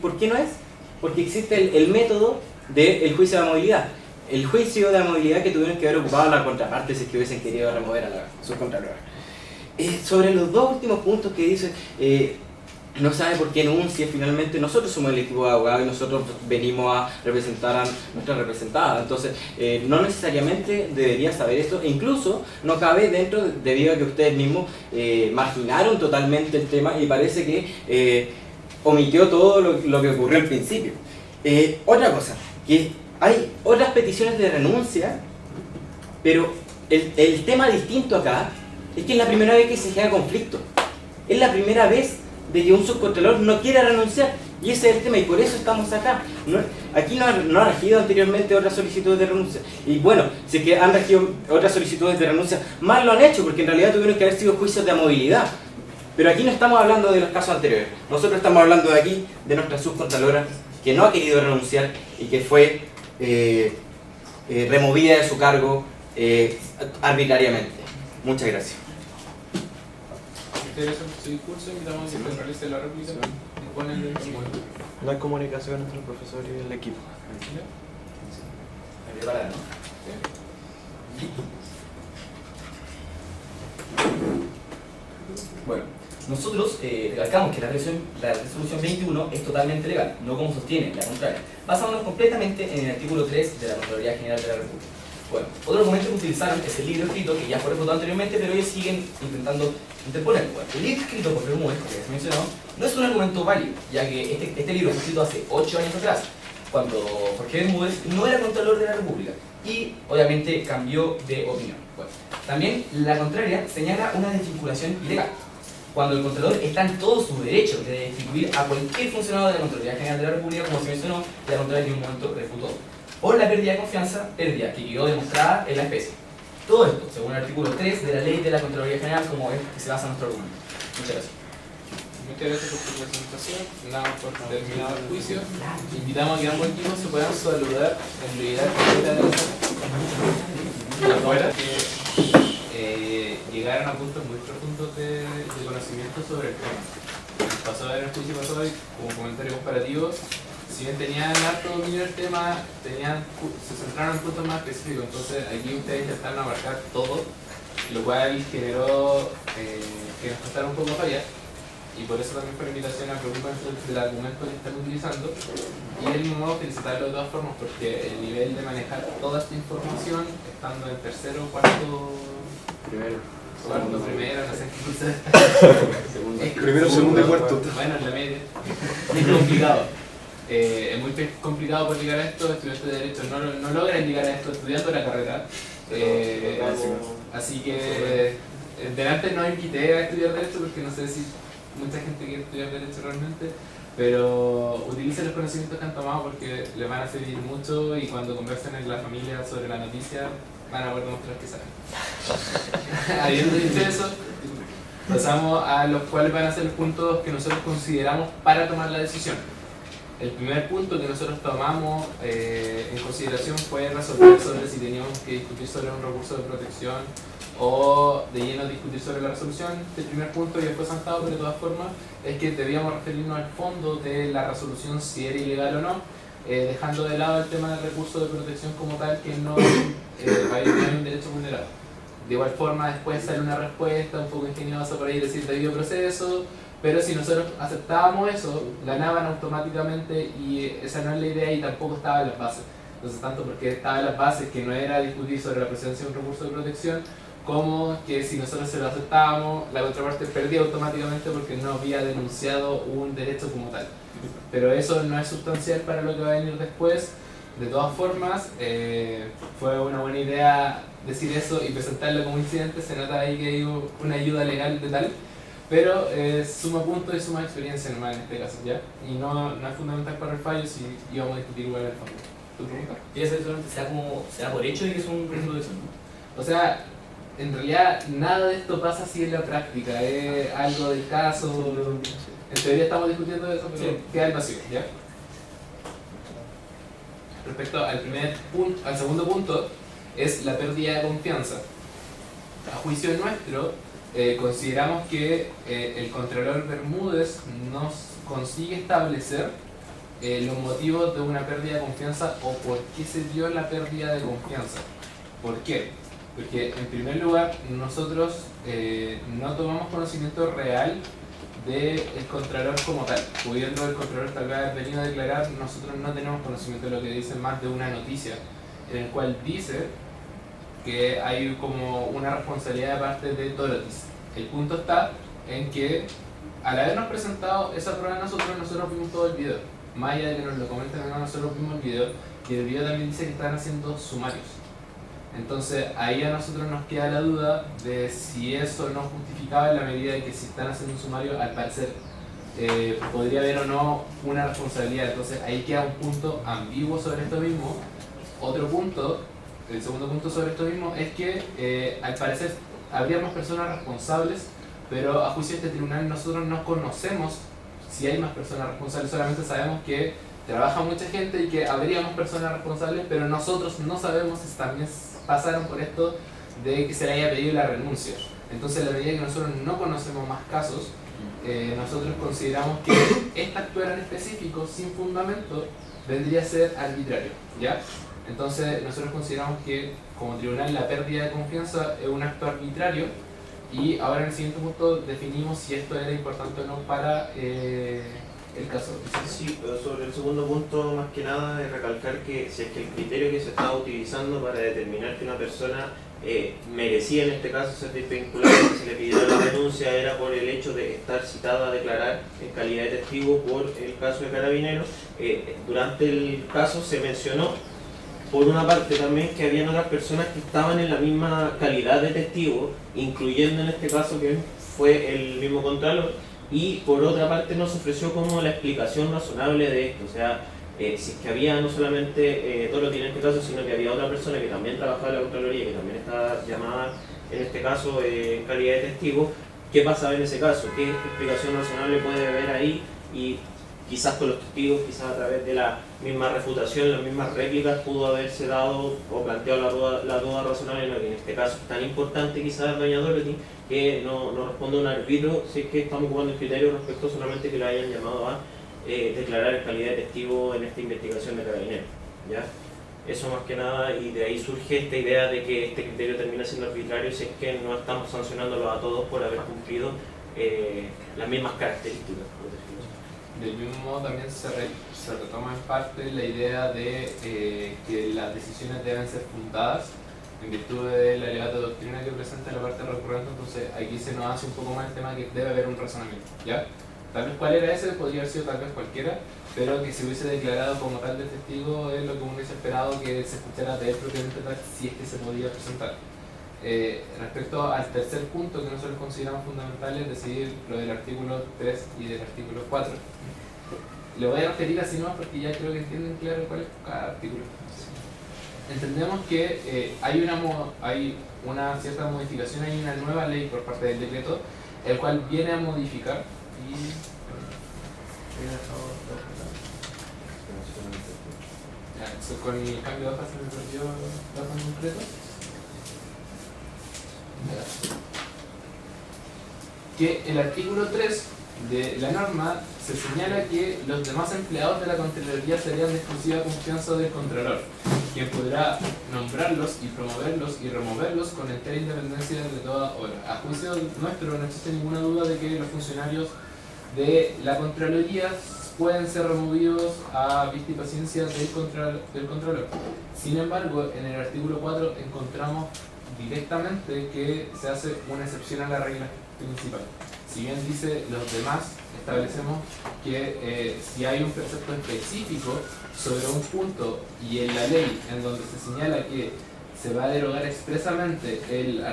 por qué no es? Porque existe el método del juicio de movilidad. El juicio de movilidad que tuvieron que haber ocupado la contraparte si es que hubiesen querido remover a la subcontralora. Sobre los dos últimos puntos que dice, no sabe por qué enuncia, finalmente nosotros somos el equipo de abogados y nosotros venimos a representar a nuestra representada. Entonces, no necesariamente debería saber esto, e incluso no cabe dentro, debido a que ustedes mismos marginaron totalmente el tema y parece que omitió todo lo que ocurrió al principio. Otra cosa, que hay otras peticiones de renuncia, pero el tema distinto acá es que es la primera vez que se genera conflicto. Es la primera vez de que un subcontralor no quiere renunciar, y ese es el tema, y por eso estamos acá. Aquí no ha regido anteriormente otras solicitudes de renuncia, y bueno, si es que han regido otras solicitudes de renuncia, mal lo han hecho, porque en realidad tuvieron que haber sido juicios de movilidad. Pero aquí no estamos hablando de los casos anteriores, nosotros estamos hablando de aquí, de nuestra subcontralora, que no ha querido renunciar y que fue removida de su cargo arbitrariamente. Muchas gracias. Su discurso, invitamos a que realice la réplica con el No hay comunicación entre el profesor y el equipo. Bueno, nosotros recalcamos que la resolución 21 es totalmente legal, no como sostiene la contraria, basándonos completamente en el artículo 3 de la Contraloría General de la República. Bueno, otro argumento que utilizaron es el libro escrito, que ya fue refutado anteriormente, pero ellos siguen intentando interponerlo. Bueno, el libro escrito por Bermúdez, como ya se mencionó, no es un argumento válido, ya que este libro fue escrito hace 8 años atrás, cuando Jorge Bermúdez no era Contralor de la República, y obviamente cambió de opinión. Bueno, también la contraria señala una desvinculación ilegal, cuando el Contralor está en todo su derecho de destituir a cualquier funcionario de la Contraloría General de la República, como se mencionó, la Contraloría en un momento refutó, por la pérdida de confianza, pérdida que quedó demostrada en la especie. Todo esto, según el artículo 3 de la Ley de la Contraloría General, como es que se basa nuestro argumento. Muchas gracias. Muchas gracias por tu presentación. Damos por terminado el juicio. Invitamos a que ambos equipos se puedan saludar en realidad fuera de la sala. Afuera, que llegaron a puntos muy profundos de conocimiento sobre el tema. Pasó en el juicio pasado y como comentario comparativo, si bien tenían harto dominio del tema, se centraron en puntos más específicos. Entonces aquí ustedes intentaron abarcar todo, lo cual generó que nos costara un poco fallar. Y por eso también fue la invitación a preocuparse del argumento que están utilizando. Y el mismo felicitarlo de todas formas, porque el nivel de manejar toda esta información, estando en tercero, cuarto, primero, no sé qué cosa. Primero, segundo y cuarto. Bueno, en la media. Es complicado. Es muy complicado por llegar a esto. Estudiantes de Derecho no logran llegar a esto estudiando la carrera. Así que delante no invité a estudiar Derecho porque no sé si mucha gente quiere estudiar Derecho realmente, pero utilicen los conocimientos que han tomado porque les van a servir mucho y cuando conversen en la familia sobre la noticia van a poder demostrar que saben. Habiendo dicho eso, pasamos a los cuales van a ser los puntos que nosotros consideramos para tomar la decisión. El primer punto que nosotros tomamos en consideración fue resolver sobre si teníamos que discutir sobre un recurso de protección o de lleno discutir sobre la resolución. Este primer punto ya fue zanjado, pero de todas formas es que debíamos referirnos al fondo de la resolución, si era ilegal o no, dejando de lado el tema del recurso de protección como tal, que no hay un derecho vulnerado. De igual forma después sale una respuesta un poco ingeniosa por ahí, decir debido proceso, pero si nosotros aceptábamos eso, ganaban automáticamente y esa no es la idea y tampoco estaba en las bases. Entonces, tanto porque estaba en las bases que no era discutir sobre la presencia de un recurso de protección, como que si nosotros se lo aceptábamos, la contraparte perdía automáticamente porque no había denunciado un derecho como tal. Pero eso no es sustancial para lo que va a venir después. De todas formas, fue una buena idea decir eso y presentarlo como incidente. Se nota ahí que hay una ayuda legal de tal, pero suma puntos y suma experiencia nomás en este caso, ¿ya? Y no es fundamental para el fallo si íbamos a discutir igual el fondo. ¿Tu pregunta? ¿Y eso solamente se da por hecho de que es un recurso de eso? O sea, en realidad nada de esto pasa así en la práctica, es algo del caso. En teoría estamos discutiendo eso, pero sí, queda el vacío, ¿ya? Respecto al al segundo punto, es la pérdida de confianza. A juicio nuestro, consideramos que el Contralor Bermúdez nos consigue establecer los motivos de una pérdida de confianza o por qué se dio la pérdida de confianza. ¿Por qué? Porque en primer lugar nosotros no tomamos conocimiento real del Contralor como tal. Pudiendo el Contralor tal vez haber venido a declarar, nosotros no tenemos conocimiento de lo que dice más de una noticia en el cual dice que hay como una responsabilidad de parte de Dorotis. El punto está en que al habernos presentado esa prueba a nosotros vimos todo el video. Más allá de que nos lo comenten o no, nosotros vimos el video y el video también dice que están haciendo sumarios. Entonces ahí a nosotros nos queda la duda de si eso no justificaba en la medida de que si están haciendo un sumario, al parecer podría haber o no una responsabilidad. Entonces ahí queda un punto ambiguo sobre esto mismo. Otro punto, el segundo punto sobre esto mismo, es que al parecer habríamos personas responsables, pero a juicio de este tribunal nosotros no conocemos si hay más personas responsables, solamente sabemos que trabaja mucha gente y que habríamos personas responsables, pero nosotros no sabemos si también pasaron por esto de que se le haya pedido la renuncia. Entonces, la medida que nosotros no conocemos más casos, nosotros consideramos que este actuar en específico, sin fundamento, vendría a ser arbitrario, ¿ya? Entonces, nosotros consideramos que, como tribunal, la pérdida de confianza es un acto arbitrario, y ahora en el siguiente punto definimos si esto era importante o no para el caso. Sí, pero sobre el segundo punto, más que nada, es recalcar que si es que el criterio que se estaba utilizando para determinar que una persona merecía en este caso ser desvinculada, que se le pidiera la denuncia, era por el hecho de estar citada a declarar en calidad de testigo por el caso de Carabineros. Durante el caso se mencionó, por una parte también, que habían otras personas que estaban en la misma calidad de testigo, incluyendo en este caso que fue el mismo Contralor, y por otra parte nos ofreció como la explicación razonable de esto. O sea, si es que había no solamente Dorothy en este caso, sino que había otra persona que también trabajaba en la Contraloría, que también está llamada en este caso en calidad de testigo, ¿qué pasaba en ese caso? ¿Qué explicación razonable puede haber ahí? Y quizás con los testigos, quizás a través de la misma refutación, las mismas réplicas, pudo haberse dado o planteado la duda razonable, en lo que en este caso es tan importante quizás doña Dorothy, que no responde a un árbitro si es que estamos jugando el criterio respecto solamente que la hayan llamado a declarar en calidad de testigo en esta investigación de Carabineros, ¿ya? Eso más que nada, y de ahí surge esta idea de que este criterio termina siendo arbitrario si es que no estamos sancionándolos a todos por haber cumplido las mismas características. Del mismo modo también se retoma en parte la idea de que las decisiones deben ser fundadas en virtud del alegato de doctrina que presenta la parte recurrente. Entonces aquí se nos hace un poco más el tema que debe haber un razonamiento, ¿ya? Tal vez cuál era ese, podría haber sido tal vez cualquiera, pero que se hubiese declarado como tal de testigo es lo que uno hubiese esperado que se escuchara de él propiamente tal, si es que se podía presentar. Respecto al tercer punto que nosotros consideramos fundamental, es decidir lo del artículo 3 y del artículo 4. Le voy a referir así nomás porque ya creo que entienden claro cuál es cada artículo. Entendemos que hay una cierta modificación, hay una nueva ley por parte del decreto, el cual viene a modificar y... con el cambio de hoja se me perdió la hoja en concreto. Que el artículo 3 de la norma se señala que los demás empleados de la Contraloría serían de exclusiva confianza del Contralor, quien podrá nombrarlos y promoverlos y removerlos con entera independencia de toda hora. A juicio nuestro no existe ninguna duda de que los funcionarios de la Contraloría pueden ser removidos a vista y paciencia del Contralor. Sin embargo, en el artículo 4 encontramos directamente que se hace una excepción a la regla principal. Si bien dice los demás, establecemos que si hay un precepto específico sobre un punto y en la ley en donde se señala que se va a derogar expresamente el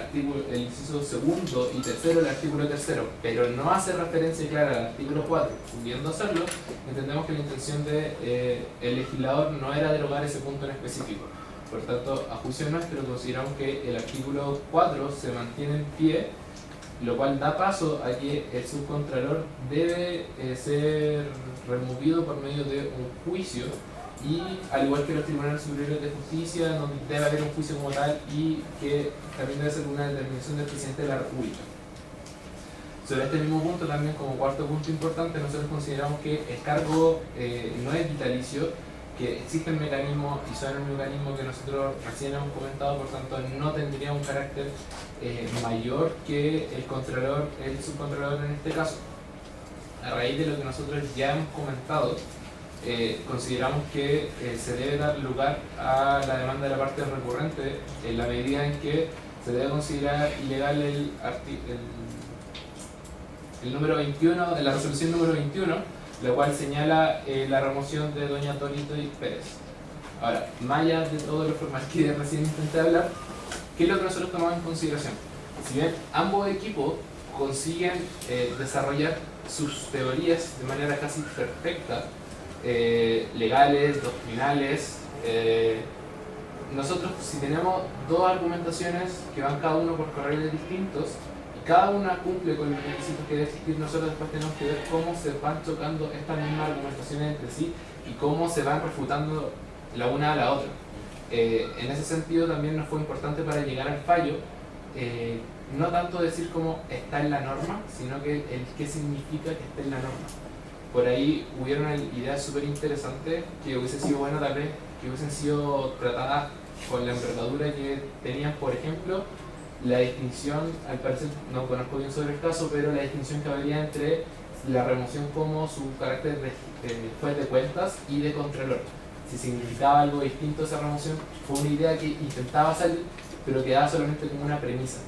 inciso segundo y tercero del artículo tercero, pero no hace referencia clara al artículo 4, pudiendo hacerlo, entendemos que la intención del legislador no era derogar ese punto en específico. Por tanto, a juicio nuestro, consideramos que el artículo 4 se mantiene en pie, lo cual da paso a que el subcontralor debe ser removido por medio de un juicio, y al igual que los tribunales superiores de justicia, donde debe haber un juicio como tal y que también debe ser una determinación del presidente de la República. Sobre este mismo punto, también como cuarto punto importante, nosotros consideramos que el cargo no es vitalicio, que existen mecanismos y son el mecanismo que nosotros recién hemos comentado, por tanto no tendría un carácter mayor que el contralor, el subcontralor en este caso. A raíz de lo que nosotros ya hemos comentado, consideramos que se debe dar lugar a la demanda de la parte recurrente en la medida en que se debe considerar ilegal el número 21, la resolución número 21, la cual señala la remoción de doña Torito y Pérez. Ahora, más allá de todo lo formal que recién intenté hablar, ¿qué es lo que nosotros tomamos en consideración? Si bien ambos equipos consiguen desarrollar sus teorías de manera casi perfecta, legales, doctrinales, nosotros si tenemos dos argumentaciones que van cada uno por correos distintos y cada una cumple con los requisitos que debe existir, nosotros después tenemos que ver cómo se van chocando estas mismas argumentaciones entre sí y cómo se van refutando la una a la otra. En ese sentido también nos fue importante para llegar al fallo, no tanto decir cómo está en la norma, sino que el qué significa que esté en la norma. Por ahí hubieron ideas súper interesantes que hubiese sido bueno tal vez que hubiesen sido tratadas con la envergadura que tenían, por ejemplo, la distinción, al parecer no conozco bien sobre el caso, pero la distinción que habría entre la remoción como su carácter de juez de cuentas y de contralor. Si significaba algo distinto esa remoción, fue una idea que intentaba salir, pero quedaba solamente como una premisa.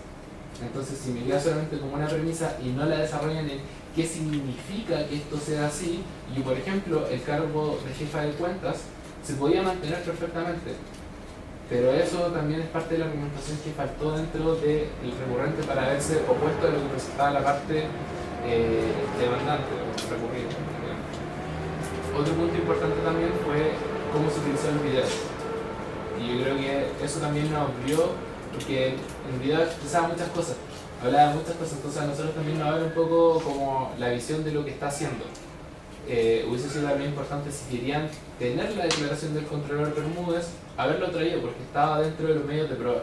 Entonces, si me queda solamente como una premisa y no la desarrollan en qué significa que esto sea así, y por ejemplo, el cargo de jefa de cuentas se podía mantener perfectamente, pero eso también es parte de la argumentación que faltó dentro del recurrente para verse opuesto a lo que presentaba la parte demandante o recurrida. Otro punto importante también fue cómo se utilizó el video. Y yo creo que eso también nos abrió, porque el video expresaba muchas cosas, hablaba de muchas cosas, entonces a nosotros también nos abre un poco como la visión de lo que está haciendo. Hubiese sido también importante, si querían tener la declaración del Contralor Bermúdez, haberlo traído, porque estaba dentro de los medios de prueba.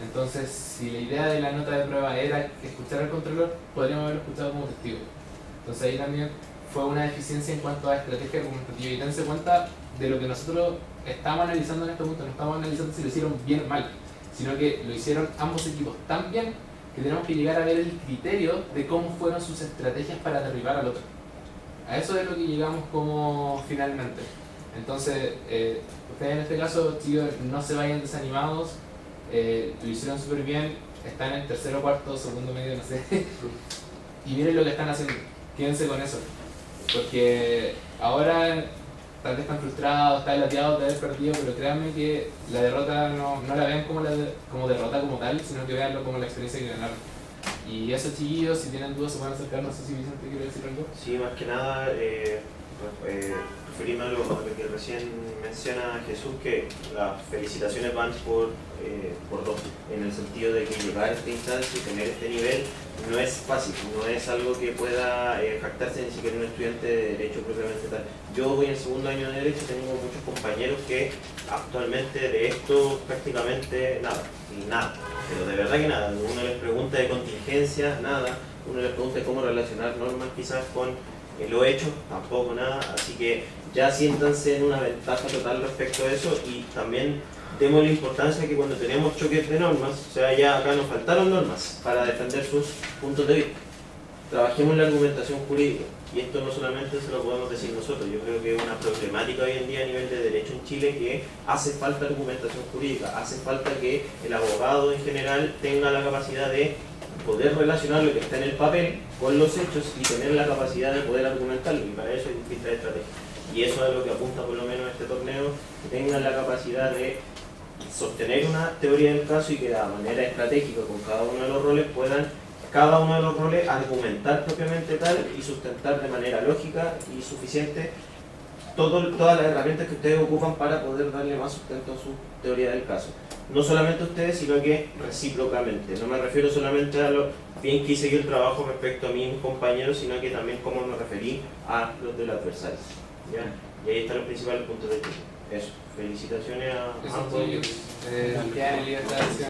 Entonces, si la idea de la nota de prueba era escuchar al Contralor, podríamos haberlo escuchado como testigo. Entonces ahí también fue una deficiencia en cuanto a estrategia argumentativa, y dense cuenta de lo que nosotros estamos analizando en este punto. No estamos analizando si lo hicieron bien o mal, sino que lo hicieron ambos equipos tan bien que tenemos que llegar a ver el criterio de cómo fueron sus estrategias para derribar al otro. A eso es lo que llegamos como finalmente. Entonces, ustedes en este caso, chicos, no se vayan desanimados, lo hicieron súper bien, están en tercero, cuarto, segundo medio, no sé, y miren lo que están haciendo, quédense con eso, porque ahora tal vez están frustrados, están lateados de haber perdido, pero créanme que la derrota no la vean como derrota como tal, sino que veanlo como la experiencia que ganaron. Y eso, chiquillos, si tienen dudas se pueden acercar. No sé si Vicente quiere decir algo. Sí, más que nada, referirme a lo que recién menciona Jesús, que las felicitaciones van por dos, en el sentido de que llegar a esta instancia y tener este nivel no es fácil, no es algo que pueda jactarse ni siquiera un estudiante de Derecho propiamente tal. Yo voy en el segundo año de Derecho, tengo muchos compañeros que actualmente de esto prácticamente nada, pero de verdad que nada. Uno les pregunta de contingencia, nada, uno les pregunta de cómo relacionar normas quizás con lo hecho, tampoco nada, así que ya siéntanse en una ventaja total respecto a eso, y también demos la importancia que cuando tenemos choques de normas, o sea, ya acá nos faltaron normas para defender sus puntos de vista, trabajemos la argumentación jurídica, y esto no solamente se lo podemos decir nosotros, yo creo que es una problemática hoy en día a nivel de derecho en Chile, que hace falta argumentación jurídica, hace falta que el abogado en general tenga la capacidad de poder relacionar lo que está en el papel con los hechos y tener la capacidad de poder argumentarlo, y para eso hay distintas estrategias. Y eso es lo que apunta por lo menos este torneo, que tengan la capacidad de sostener una teoría del caso y que de manera estratégica con cada uno de los roles puedan cada uno de los roles argumentar propiamente tal y sustentar de manera lógica y suficiente todas las herramientas que ustedes ocupan para poder darle más sustento a su teoría del caso. No solamente ustedes, sino que recíprocamente. No me refiero solamente a lo bien que hice yo el trabajo respecto a mis compañeros, sino que también cómo me referí a los del adversario. ¿Ya? Y ahí están los principales puntos de vista. Eso. Felicitaciones a ambos.